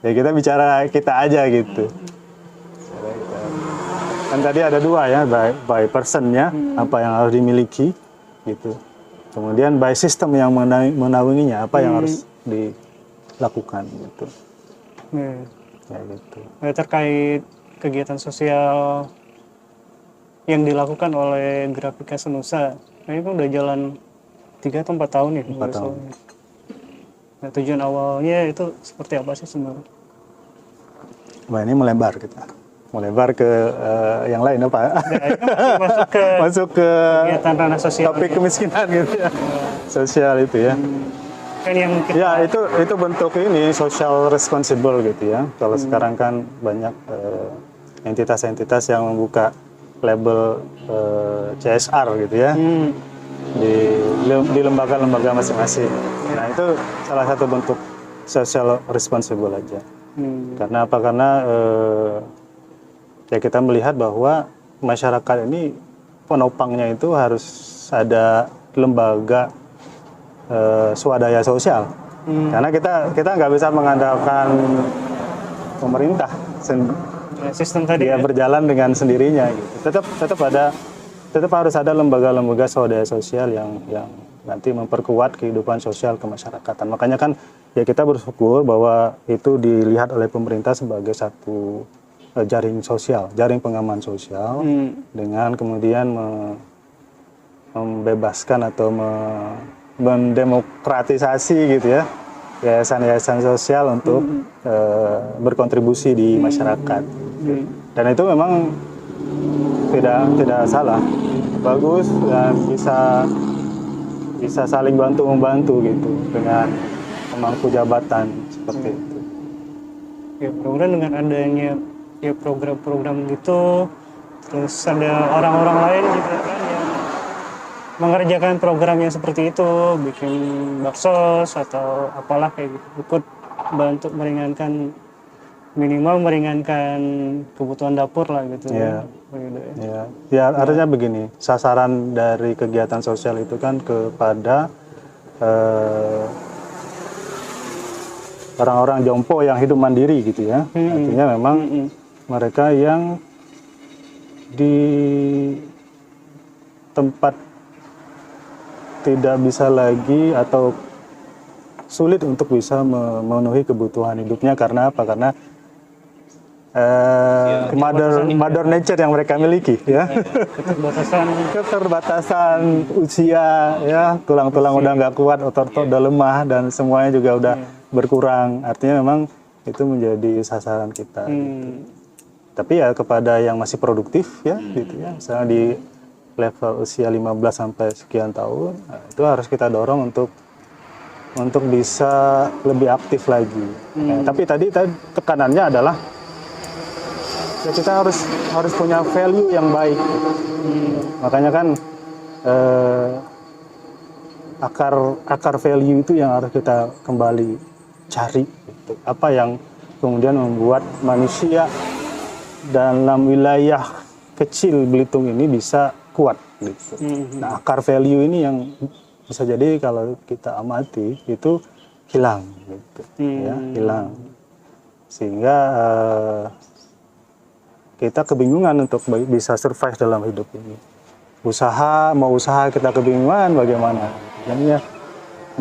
ya kita bicara kita aja gitu. Kan tadi ada 2 ya, by person-nya, apa yang harus dimiliki gitu. Kemudian by system yang menaunginya, apa yang harus dilakukan gitu. Ya gitu. Terkait kegiatan sosial yang dilakukan oleh Grafika Senusa, ini kan udah jalan 3 atau 4 tahun ya? 4 tahun. Nah, tujuan awalnya itu seperti apa sih sebenarnya? Wah, ini melebar ke yang lain apa? Nah, itu masih masuk ke Masuk ke kegiatan ranah sosial. topik kemiskinan gitu ya. Sosial itu ya. Kan yang kita, Ya, itu bentuk ini social responsible gitu ya. Kalau sekarang kan banyak entitas-entitas yang membuka label CSR gitu ya. Di lembaga-lembaga masing-masing. Nah, itu salah satu bentuk social responsible aja. Karena apa? Karena ya kita melihat bahwa masyarakat ini penopangnya itu harus ada lembaga swadaya sosial. Karena kita nggak bisa mengandalkan pemerintah sistem tadi dia ya. berjalan dengan sendirinya gitu. Tetap harus ada lembaga-lembaga swadaya sosial yang nanti memperkuat kehidupan sosial kemasyarakatan. Makanya kan ya kita bersyukur bahwa itu dilihat oleh pemerintah sebagai satu jaring sosial, jaring pengaman sosial, dengan kemudian membebaskan atau mendemokratisasi gitu ya yayasan-yayasan sosial untuk berkontribusi di masyarakat. Dan itu memang tidak salah, bagus, dan bisa saling bantu-membantu gitu dengan pemangku jabatan seperti itu. Ya, mudah-mudahan dengan adanya ya program-program gitu, terus ada orang-orang lain juga kan yang mengerjakan program yang seperti itu, bikin baksos atau apalah kayak gitu, ikut bantu minimal meringankan kebutuhan dapur lah gitu. Ya. Begitu ya. Ya, artinya begini, sasaran dari kegiatan sosial itu kan kepada orang-orang jompo yang hidup mandiri gitu ya. Artinya memang mereka yang di tempat tidak bisa lagi atau sulit untuk bisa memenuhi kebutuhan hidupnya. Karena apa? Karena mother nature yang mereka miliki ya. Keterbatasan usia ya, tulang-tulang udah nggak kuat, otot udah lemah, dan semuanya juga udah berkurang. Artinya memang itu menjadi sasaran kita gitu. Tapi ya kepada yang masih produktif ya gitu ya, misalnya di level usia 15 sampai sekian tahun, nah, itu harus kita dorong untuk bisa lebih aktif lagi. Tapi tadi tekanannya adalah ya kita harus punya value yang baik. Makanya kan akar value itu yang harus kita kembali cari. Gitu. Apa yang kemudian membuat manusia dalam wilayah kecil Belitung ini bisa kuat. Gitu. Nah, akar value ini yang bisa jadi kalau kita amati itu hilang, gitu. Ya, hilang. Sehingga kita kebingungan untuk bisa survive dalam hidup ini. Mau usaha kita kebingungan bagaimana. Jadinya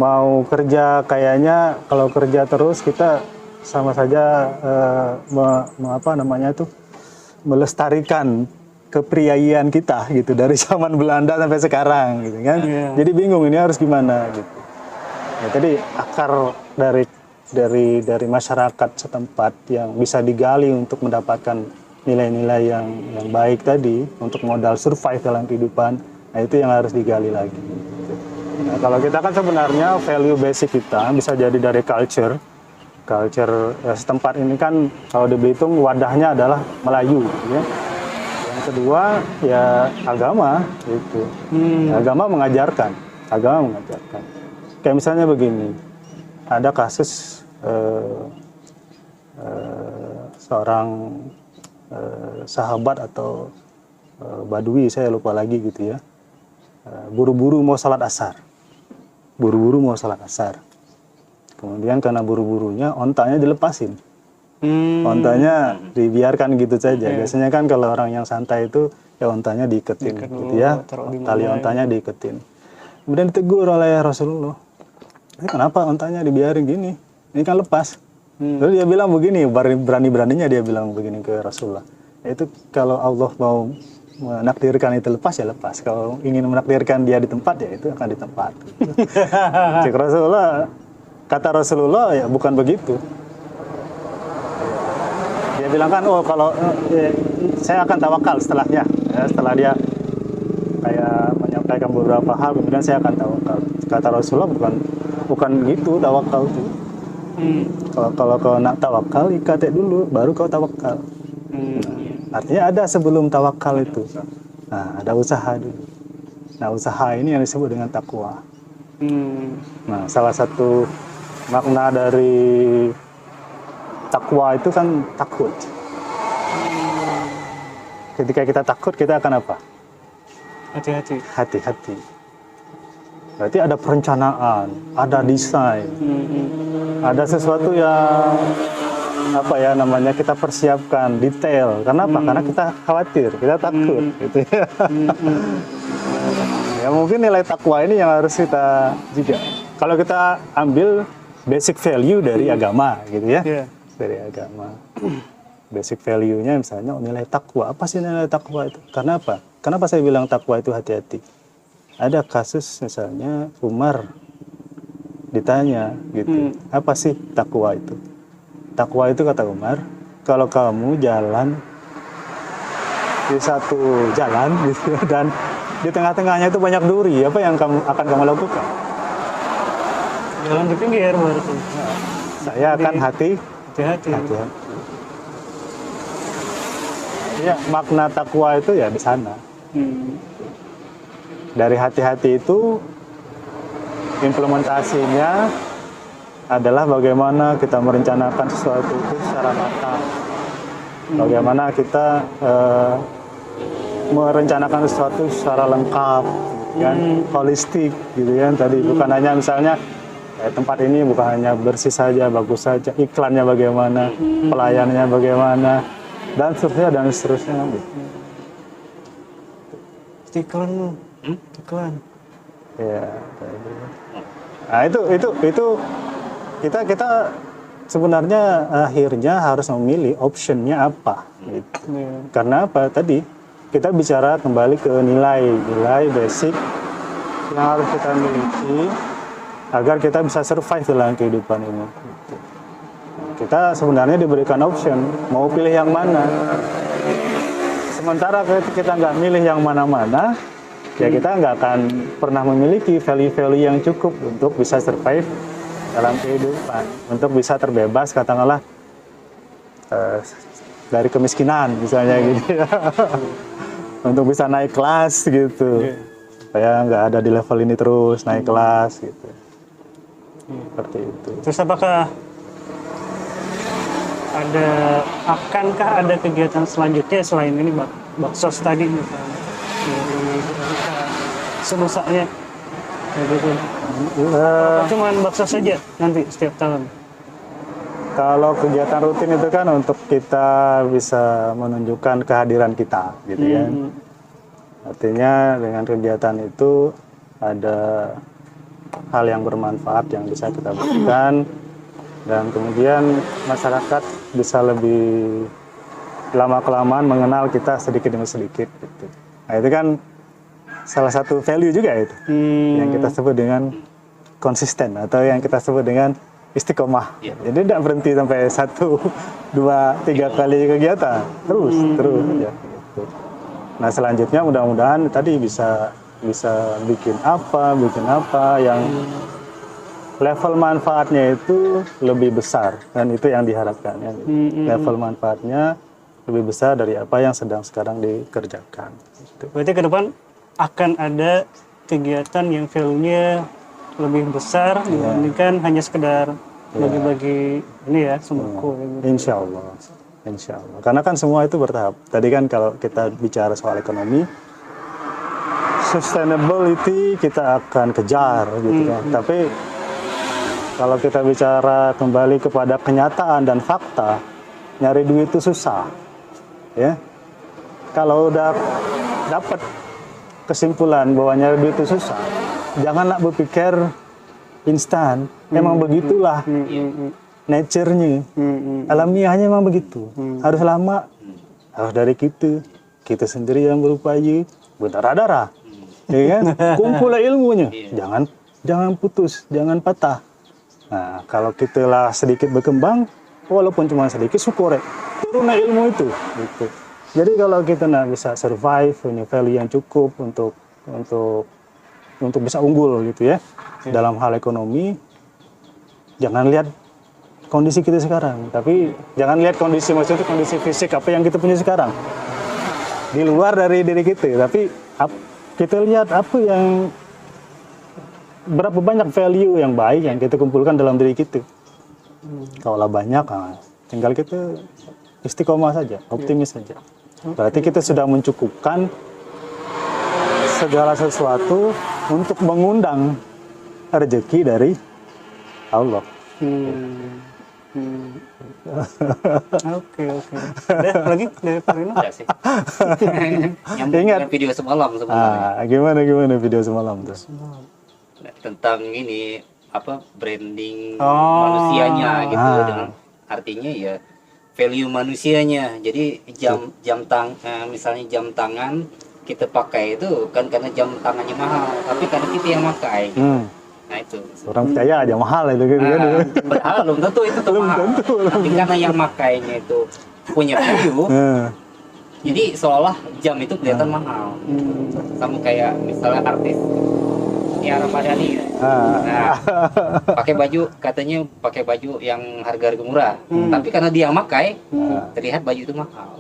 mau kerja kayaknya kalau kerja terus kita sama saja melestarikan kepriaian kita gitu dari zaman Belanda sampai sekarang gitu kan. Jadi bingung ini harus gimana gitu. Ya, tadi akar dari masyarakat setempat yang bisa digali untuk mendapatkan nilai-nilai yang baik tadi untuk modal survive dalam kehidupan, nah itu yang harus digali lagi. Nah, kalau kita kan sebenarnya value basic kita bisa jadi dari culture ya, setempat ini kan kalau di Belitung wadahnya adalah Melayu, ya. Yang kedua ya agama, gitu. Agama mengajarkan. Kayak misalnya begini, ada kasus seorang sahabat atau badui, saya lupa lagi gitu ya, buru-buru mau salat asar, kemudian karena buru-burunya ontanya dilepasin, ontanya dibiarkan gitu saja. Biasanya kan kalau orang yang santai itu ya ontanya diiketin gitu ya, tali ontanya diiketin, kemudian ditegur oleh Rasulullah, ini kenapa ontanya dibiarin gini, ini kan lepas. Lalu dia bilang begini, berani-beraninya dia bilang begini ke Rasulullah, itu kalau Allah mau menakdirkan itu lepas ya lepas, kalau ingin menakdirkan dia di tempat ya itu akan di tempat. Cik Rasulullah kata Rasulullah ya bukan begitu. Dia bilang kan, oh kalau saya akan tawakal setelahnya, ya, setelah dia kayak menyampaikan beberapa hal, kemudian saya akan tawakal. Kata Rasulullah bukan gitu tawakal itu. Kalau kau nak tawakal, ikat dulu, baru kau tawakal. Artinya ada sebelum tawakal itu. Nah, ada usaha dulu. Nah, usaha ini yang disebut dengan takwa. Nah, salah satu makna dari takwa itu kan takut. Ketika kita takut, kita akan apa? Hati-hati. Hati-hati. Berarti ada perencanaan, ada desain, ada sesuatu yang apa ya namanya kita persiapkan detail. Karena apa? Karena kita khawatir, kita takut, gitu ya. Ya mungkin nilai takwa ini yang harus kita juga. Kalau kita ambil basic value dari agama, gitu ya, dari agama. Basic value-nya misalnya nilai takwa. Apa sih nilai takwa itu? Karena apa? Kenapa saya bilang takwa itu hati-hati? Ada kasus misalnya Umar ditanya gitu, apa sih takwa itu? Takwa itu kata Umar, kalau kamu jalan di satu jalan gitu dan di tengah-tengahnya itu banyak duri, apa yang akan kamu lakukan? Jalan di pinggir berarti. Saya akan Hati-hati. Ya, makna takwa itu ya di sana. Dari hati-hati itu implementasinya adalah bagaimana kita merencanakan sesuatu itu secara matang. Bagaimana kita merencanakan sesuatu secara lengkap, kan, holistik, gitu kan. Tadi bukan hanya misalnya tempat ini bukan hanya bersih saja, bagus saja, iklannya bagaimana, pelayanannya bagaimana, dan seterusnya. Iklan. Ya. Nah itu kita sebenarnya akhirnya harus memilih optionnya apa. Gitu. Karena apa? Tadi kita bicara kembali ke nilai basic yang harus kita miliki agar kita bisa survive dalam kehidupan ini. Gitu. Kita sebenarnya diberikan option mau pilih yang mana. Sementara kita nggak milih yang mana-mana, ya kita nggak akan pernah memiliki value-value yang cukup untuk bisa survive dalam kehidupan, untuk bisa terbebas katakanlah dari kemiskinan misalnya gitu ya. Untuk bisa naik kelas gitu, supaya nggak ada di level ini terus naik kelas gitu. Seperti itu. Terus apakah akankah ada kegiatan selanjutnya selain ini baksos tadi misalnya selusaknya gitu. Cuman baksos saja nanti setiap tahun. Kalau kegiatan rutin itu kan untuk kita bisa menunjukkan kehadiran kita gitu kan. Artinya dengan kegiatan itu ada hal yang bermanfaat yang bisa kita berikan, dan kemudian masyarakat bisa lebih lama-kelamaan mengenal kita sedikit demi sedikit gitu. Nah itu kan salah satu value juga itu yang kita sebut dengan konsisten atau yang kita sebut dengan istiqomah. Jadi tidak berhenti sampai 1, 2, 3 kali kegiatan, terus ya, gitu. Nah selanjutnya mudah-mudahan tadi bisa bikin apa yang level manfaatnya itu lebih besar, dan itu yang diharapkan ya. Level manfaatnya lebih besar dari apa yang sedang sekarang dikerjakan. Berarti ke depan akan ada kegiatan yang value-nya lebih besar dibandingkan hanya sekedar bagi-bagi ini ya sembako. Insya Allah. Karena kan semua itu bertahap. Tadi kan kalau kita bicara soal ekonomi, sustainability kita akan kejar gitu kan. Tapi kalau kita bicara kembali kepada kenyataan dan fakta, nyari duit itu susah. Ya. Kalau udah dapat kesimpulan bahwa nyari duit itu susah, janganlah berpikir instan. Memang begitulah nature-nya. Alamiahnya memang begitu. Harus lama. Harus dari kita sendiri yang berupaya berdarah-darah. Ya kan? Kumpul ilmunya. Jangan putus, jangan patah. Nah, kalau kita lah sedikit berkembang, walaupun cuma sedikit, syukur turun ilmu itu. Gitu. Jadi kalau kita nak bisa survive, punya value yang cukup untuk bisa unggul gitu ya, dalam hal ekonomi, jangan lihat kondisi kita sekarang, tapi jangan lihat maksudnya kondisi fisik apa yang kita punya sekarang di luar dari diri kita, tapi kita lihat apa yang berapa banyak value yang baik yang kita kumpulkan dalam diri kita. Kalau lah banyak, tinggal kita istiqomah saja, optimis saja. Berarti kita sudah mencukupkan segala sesuatu untuk mengundang rezeki dari Allah. Oke. Ada lagi dari Pak Rino? Ada sih. Ingat video semalam sebenarnya. Gimana video semalam tuh? Tentang ini branding manusianya gitu, dengan artinya ya value manusianya. Jadi misalnya jam tangan kita pakai itu kan karena jam tangannya mahal, tapi karena kita yang pakai. Nah itu. Orang percaya aja mahal itu gitu kan. Padahal belum tentu itu tuh mahal. Tapi karena yang makainya itu punya value. Jadi seolah jam itu kelihatan mahal. Sama kayak misalnya artis Nia Ramadhani ya. Nah, katanya pakai baju yang harga murah. Tapi karena dia makai, terlihat baju itu mahal.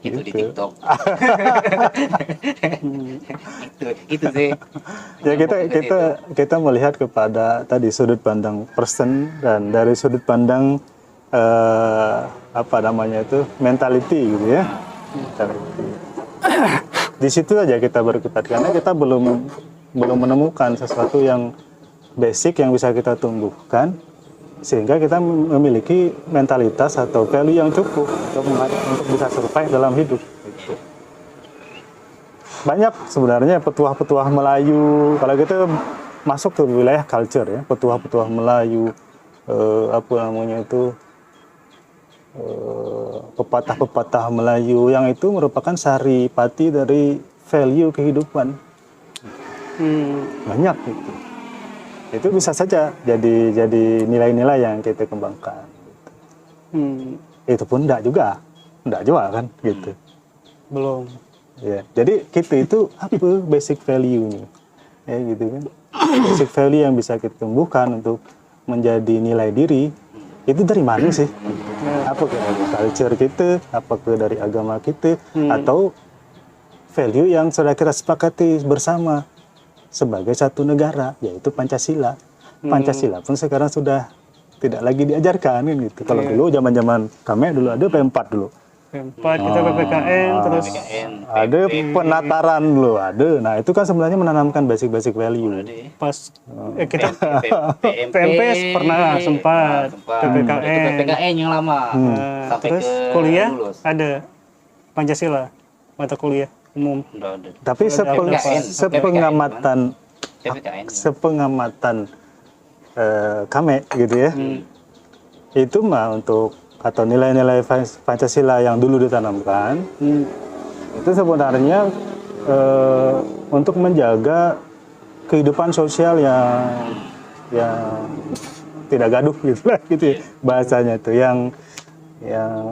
Itu di TikTok. itu sih. Ya kita melihat kepada tadi sudut pandang person dan dari sudut pandang mentality gitu ya. Di situ aja kita berkutat karena kita belum menemukan sesuatu yang basic yang bisa kita tumbuhkan sehingga kita memiliki mentalitas atau value yang cukup untuk bisa survive dalam hidup. Gitu. Banyak sebenarnya petuah-petuah Melayu, kalau kita masuk ke wilayah culture ya, petuah-petuah Melayu, pepatah-pepatah Melayu yang itu merupakan saripati dari value kehidupan. Banyak gitu. Itu bisa saja jadi nilai-nilai yang kita kembangkan. Itu pun enggak juga kan gitu. Belum. Ya, jadi kita itu apa basic value-nya, ya gitu kan. Basic value yang bisa kita tumbuhkan untuk menjadi nilai diri itu dari mana sih? Apa dari culture kita, apakah dari agama kita, atau value yang sudah kita sepakati bersama sebagai satu negara, yaitu Pancasila. Pancasila pun sekarang sudah tidak lagi diajarkan kan gitu. Kalau dulu zaman-zaman kami dulu ada P4 dulu. P4 kita PPKN terus ada penataran dulu ada. Nah, itu kan sebenarnya menanamkan basic value. Pas kita PMP pernah sempat PPKN yang lama. Sampai terus ke kuliah lulus. ada Pancasila mata kuliah umum. Tapi sepengamatan kami gitu ya. Itu mah atau nilai-nilai Pancasila yang dulu ditanamkan itu sebenarnya untuk menjaga kehidupan sosial yang tidak gaduh gitu lah gitu ya, bahasanya itu yang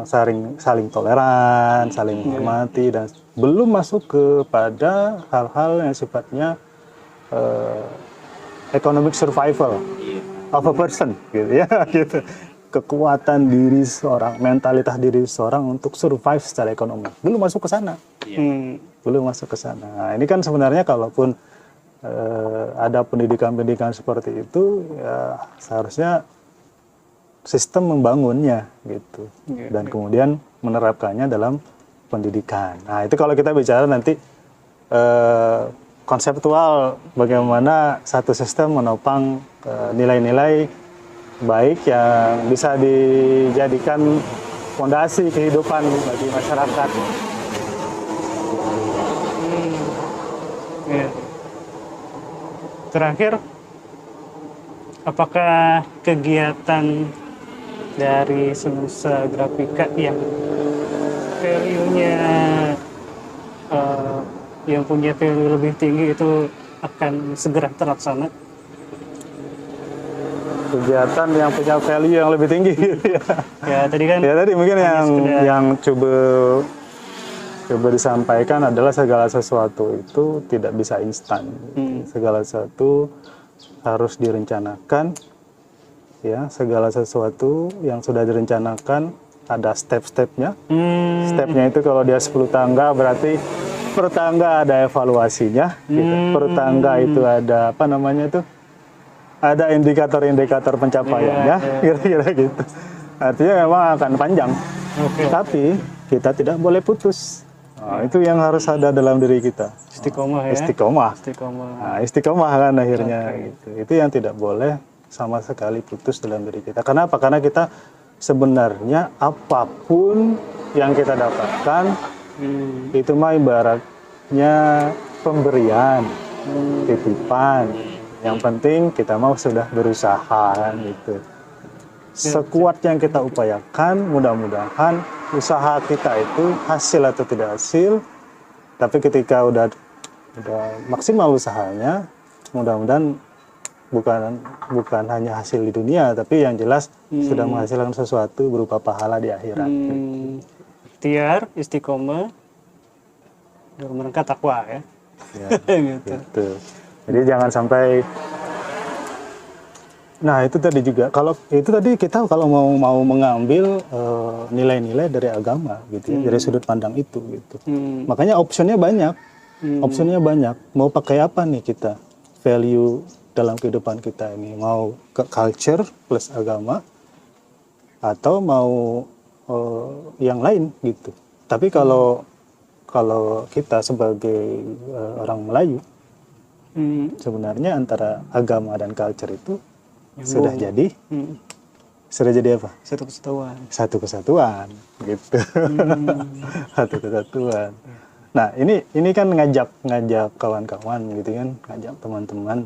saling toleran, saling menghormati dan belum masuk kepada hal-hal yang sifatnya economic survival of a person gitu ya gitu. Kekuatan diri seorang, mentalitas diri seorang untuk survive secara ekonomi belum masuk ke sana. Belum masuk ke sana. Nah, ini kan sebenarnya kalaupun ada pendidikan seperti itu ya seharusnya sistem membangunnya gitu dan kemudian menerapkannya dalam pendidikan. Nah, itu kalau kita bicara nanti konseptual bagaimana satu sistem menopang nilai-nilai baik yang bisa dijadikan fondasi kehidupan bagi masyarakat. Terakhir, apakah kegiatan dari Senusa Grafika yang value-nya yang punya value lebih tinggi itu akan segera terlaksana? kegiatan yang punya value yang lebih tinggi gitu ya. Ya tadi kan Ya tadi mungkin hanya yang sekedar- yang coba disampaikan adalah segala sesuatu itu tidak bisa instan. Segala sesuatu harus direncanakan. Ya, segala sesuatu yang sudah direncanakan ada step-stepnya. Stepnya itu kalau dia 10 tangga berarti per tangga ada evaluasinya. Gitu. Per tangga itu ada apa namanya itu? Ada indikator-indikator pencapaiannya, kira-kira gitu. Artinya memang akan panjang. Tapi kita tidak boleh putus. Nah, itu yang harus ada dalam diri kita. Istiqomah ya. Istiqomah. Istiqomah. Nah, istiqomah kan akhirnya gitu. Itu yang tidak boleh sama sekali putus dalam diri kita. Kenapa? Karena kita sebenarnya apapun yang kita dapatkan itu mah ibaratnya pemberian, titipan. Yang penting kita mau sudah berusaha kan, gitu. Sekuat yang kita upayakan, mudah-mudahan usaha kita itu hasil atau tidak hasil, tapi ketika udah maksimal usahanya, mudah-mudahan bukan hanya hasil di dunia, tapi yang jelas sudah menghasilkan sesuatu berupa pahala di akhirat. Ikhtiar, istiqomah, dalam rangka takwa ya. Ya, Gitu. gitu. Jadi jangan sampai. Nah itu tadi juga, kalau itu tadi kita kalau mau mengambil nilai-nilai dari agama gitu ya, dari sudut pandang itu gitu. Makanya optionnya banyak, Mau pakai apa nih kita value dalam kehidupan kita ini? Mau ke culture plus agama, atau mau yang lain gitu. Tapi kalau kita sebagai orang Melayu, sebenarnya antara agama dan culture itu sudah jadi apa? Satu kesatuan gitu. Satu kesatuan. Nah, ini kan ngajak kawan-kawan gitu kan, ngajak teman-teman.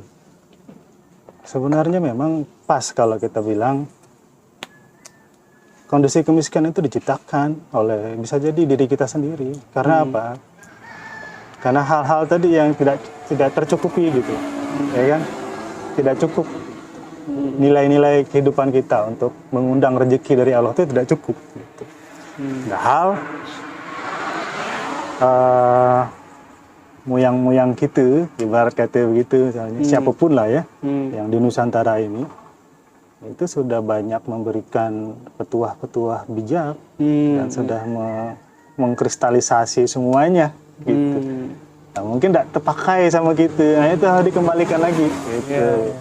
Sebenarnya memang pas kalau kita bilang kondisi kemiskinan itu diciptakan oleh bisa jadi diri kita sendiri. Karena apa? Karena hal-hal tadi yang tidak tercukupi gitu. Ya kan? Tidak cukup. Nilai-nilai kehidupan kita untuk mengundang rezeki dari Allah itu tidak cukup gitu. Padahal moyang-moyang kita, ibarat kata begitu misalnya, siapapun lah ya, yang di Nusantara ini itu sudah banyak memberikan petuah-petuah bijak dan sudah mengkristalisasi semuanya gitu. Nah, mungkin tidak terpakai sama kita, nah itu harus dikembalikan lagi gitu.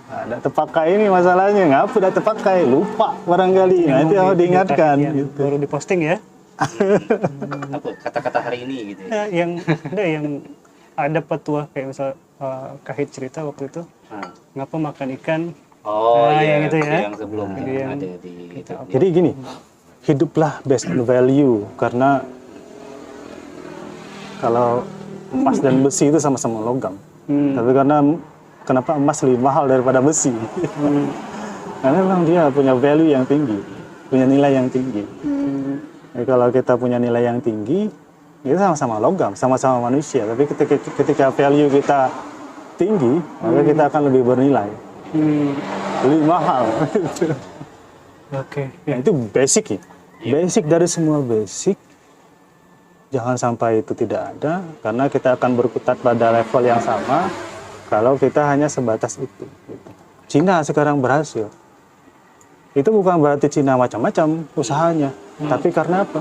Nah, tidak terpakai ini masalahnya, ngapa tidak terpakai, lupa barangkali, nah itu harus diingatkan gitu. Baru diposting ya. Apa kata-kata hari ini gitu ya. yang ada petuah kayak misal Kahit cerita waktu itu, ngapa makan ikan. Oh Nah, iya, yang itu ya. yang sebelumnya Yang- ada di itu. Jadi gini, hiduplah based on value, karena kalau emas dan besi itu sama-sama logam. Tapi kenapa emas lebih mahal daripada besi? Karena memang dia punya value yang tinggi, punya nilai yang tinggi. Jadi kalau kita punya nilai yang tinggi, itu sama-sama logam, sama-sama manusia. Tapi ketika value kita tinggi, maka kita akan lebih bernilai, lebih mahal. Oke. Ya, itu basic ya. Basic dari semua basic. Jangan sampai itu tidak ada, karena kita akan berkutat pada level yang sama kalau kita hanya sebatas itu. Gitu. Cina sekarang berhasil. Itu bukan berarti Cina macam-macam usahanya, tapi karena apa?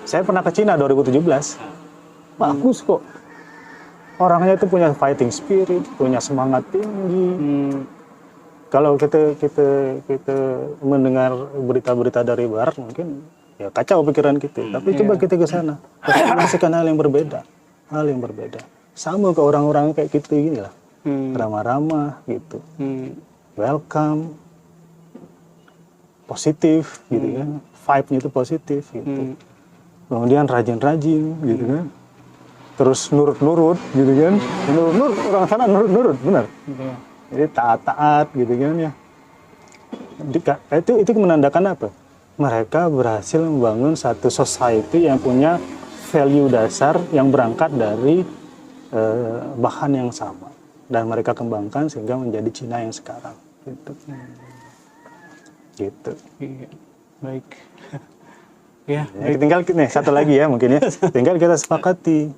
Saya pernah ke Cina 2017, bagus kok. Orangnya itu punya fighting spirit, punya semangat tinggi. Kalau kita mendengar berita-berita dari Barat mungkin ya kacau pikiran kita. Tapi coba kita ke sana, merasakan hal yang berbeda. Sama ke orang-orang kayak kita gini lah, ramah-ramah gitu, welcome, positif gitu kan, vibe-nya itu positif gitu. Kemudian rajin-rajin gitu kan, terus nurut-nurut gitu kan, nurut orang sana nurut-nurut benar. Jadi taat-taat gitu kan ya. Itu menandakan apa? Mereka berhasil membangun satu society yang punya value dasar yang berangkat dari bahan yang sama, dan mereka kembangkan sehingga menjadi Cina yang sekarang. gitu. Iya. Baik. Ya, Ya, tinggal nih satu lagi ya mungkin ya. Tinggal kita sepakati.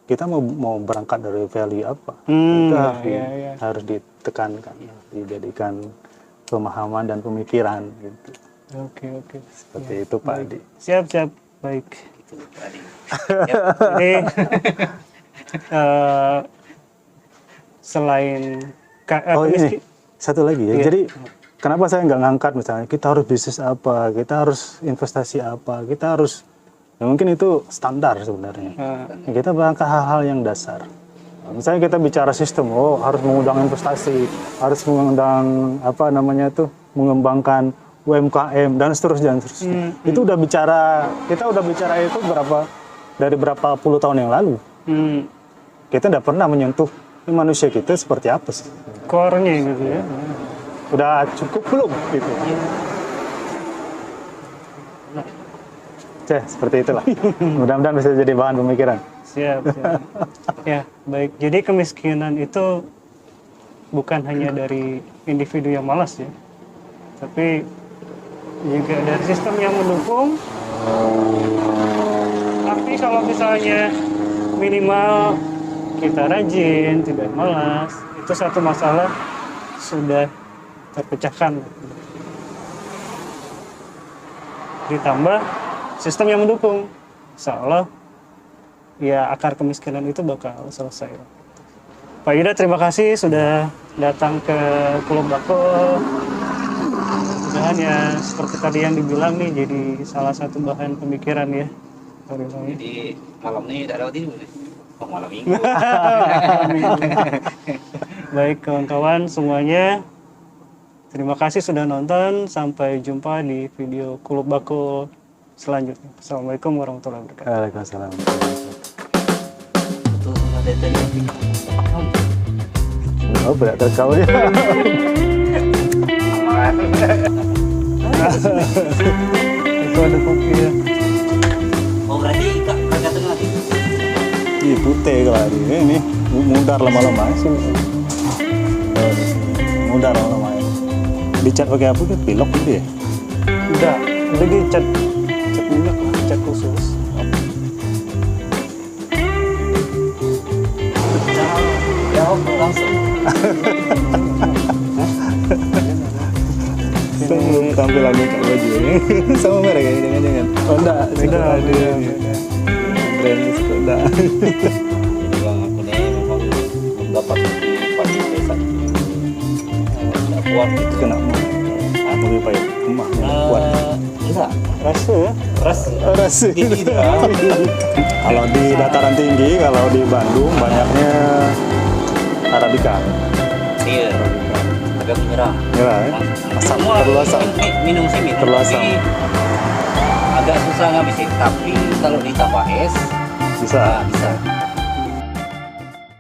Kita mau berangkat dari value apa? Itu harus ditekankan, dijadikan pemahaman dan pemikiran gitu. Oke. Seperti itu Pak Adi. Siap. Baik. Gitu, tadi. Jadi selain Ini satu lagi ya. Iya. Jadi kenapa saya nggak ngangkat misalnya kita harus bisnis apa, kita harus investasi apa, kita harus ya mungkin itu standar sebenarnya. Kita berangkat hal-hal yang dasar. Misalnya kita bicara sistem, harus mengundang investasi, harus mengundang mengembangkan UMKM dan seterusnya. Itu udah bicara, kita udah bicara itu dari berapa puluh tahun yang lalu. Kita tidak pernah menyentuh manusia kita seperti apa sih? Core-nya gitu ya. Udah cukup belum gitu? Seperti itulah. Mudah-mudahan bisa jadi bahan pemikiran. Siap. Ya, baik. Jadi kemiskinan itu bukan hanya dari individu yang malas ya, tapi juga dari sistem yang mendukung. Tapi kalau misalnya minimal kita rajin, tidak malas, itu satu masalah sudah terpecahkan. Ditambah sistem yang mendukung, insya Allah ya akar kemiskinan itu bakal selesai. Pak Yuda, terima kasih sudah datang ke Kulub Bako. Mudah-mudahan ya seperti tadi yang dibilang nih jadi salah satu bahan pemikiran ya. Jadi malam ini tidak lewat ini, malam minggu. Baik kawan-kawan semuanya, terima kasih sudah nonton. Sampai jumpa di video Kulub Bako selanjutnya. Assalamualaikum warahmatullahi wabarakatuh. Waalaikumsalam. Betul, ada tadi. Oh, berat terkau ya. Itu ada kopi ya. Oh berarti kagak tengah sih. Ih, putih kalau ini mudar lama-lama sih. Mudar lama-lama. Dicat pakai apa tuh? Pilok gitu ya? Enggak, jadi cat minyak lah, cat khusus. Ya langsung. Tampilan buka baju ini sama merek ya, jangan-jangan. Oh enggak, Beda. brand Skoda. Jadi bang aku nih memang belum dapat pagi besok. Tidak kuat gitu. Kena lebih pahit, emah kuat. Enggak. Rasa ya? Rasa. Tinggi dia. Kalau di dataran tinggi, kalau di Bandung banyaknya Arabica. Iya. Agak menyerah. Merah ya? Asam, Semua terlalu asam. minum sih minum. Terlalu asam. Tapi agak susah ngabisin. Tapi kalau ditambah es, Bisa. bisa.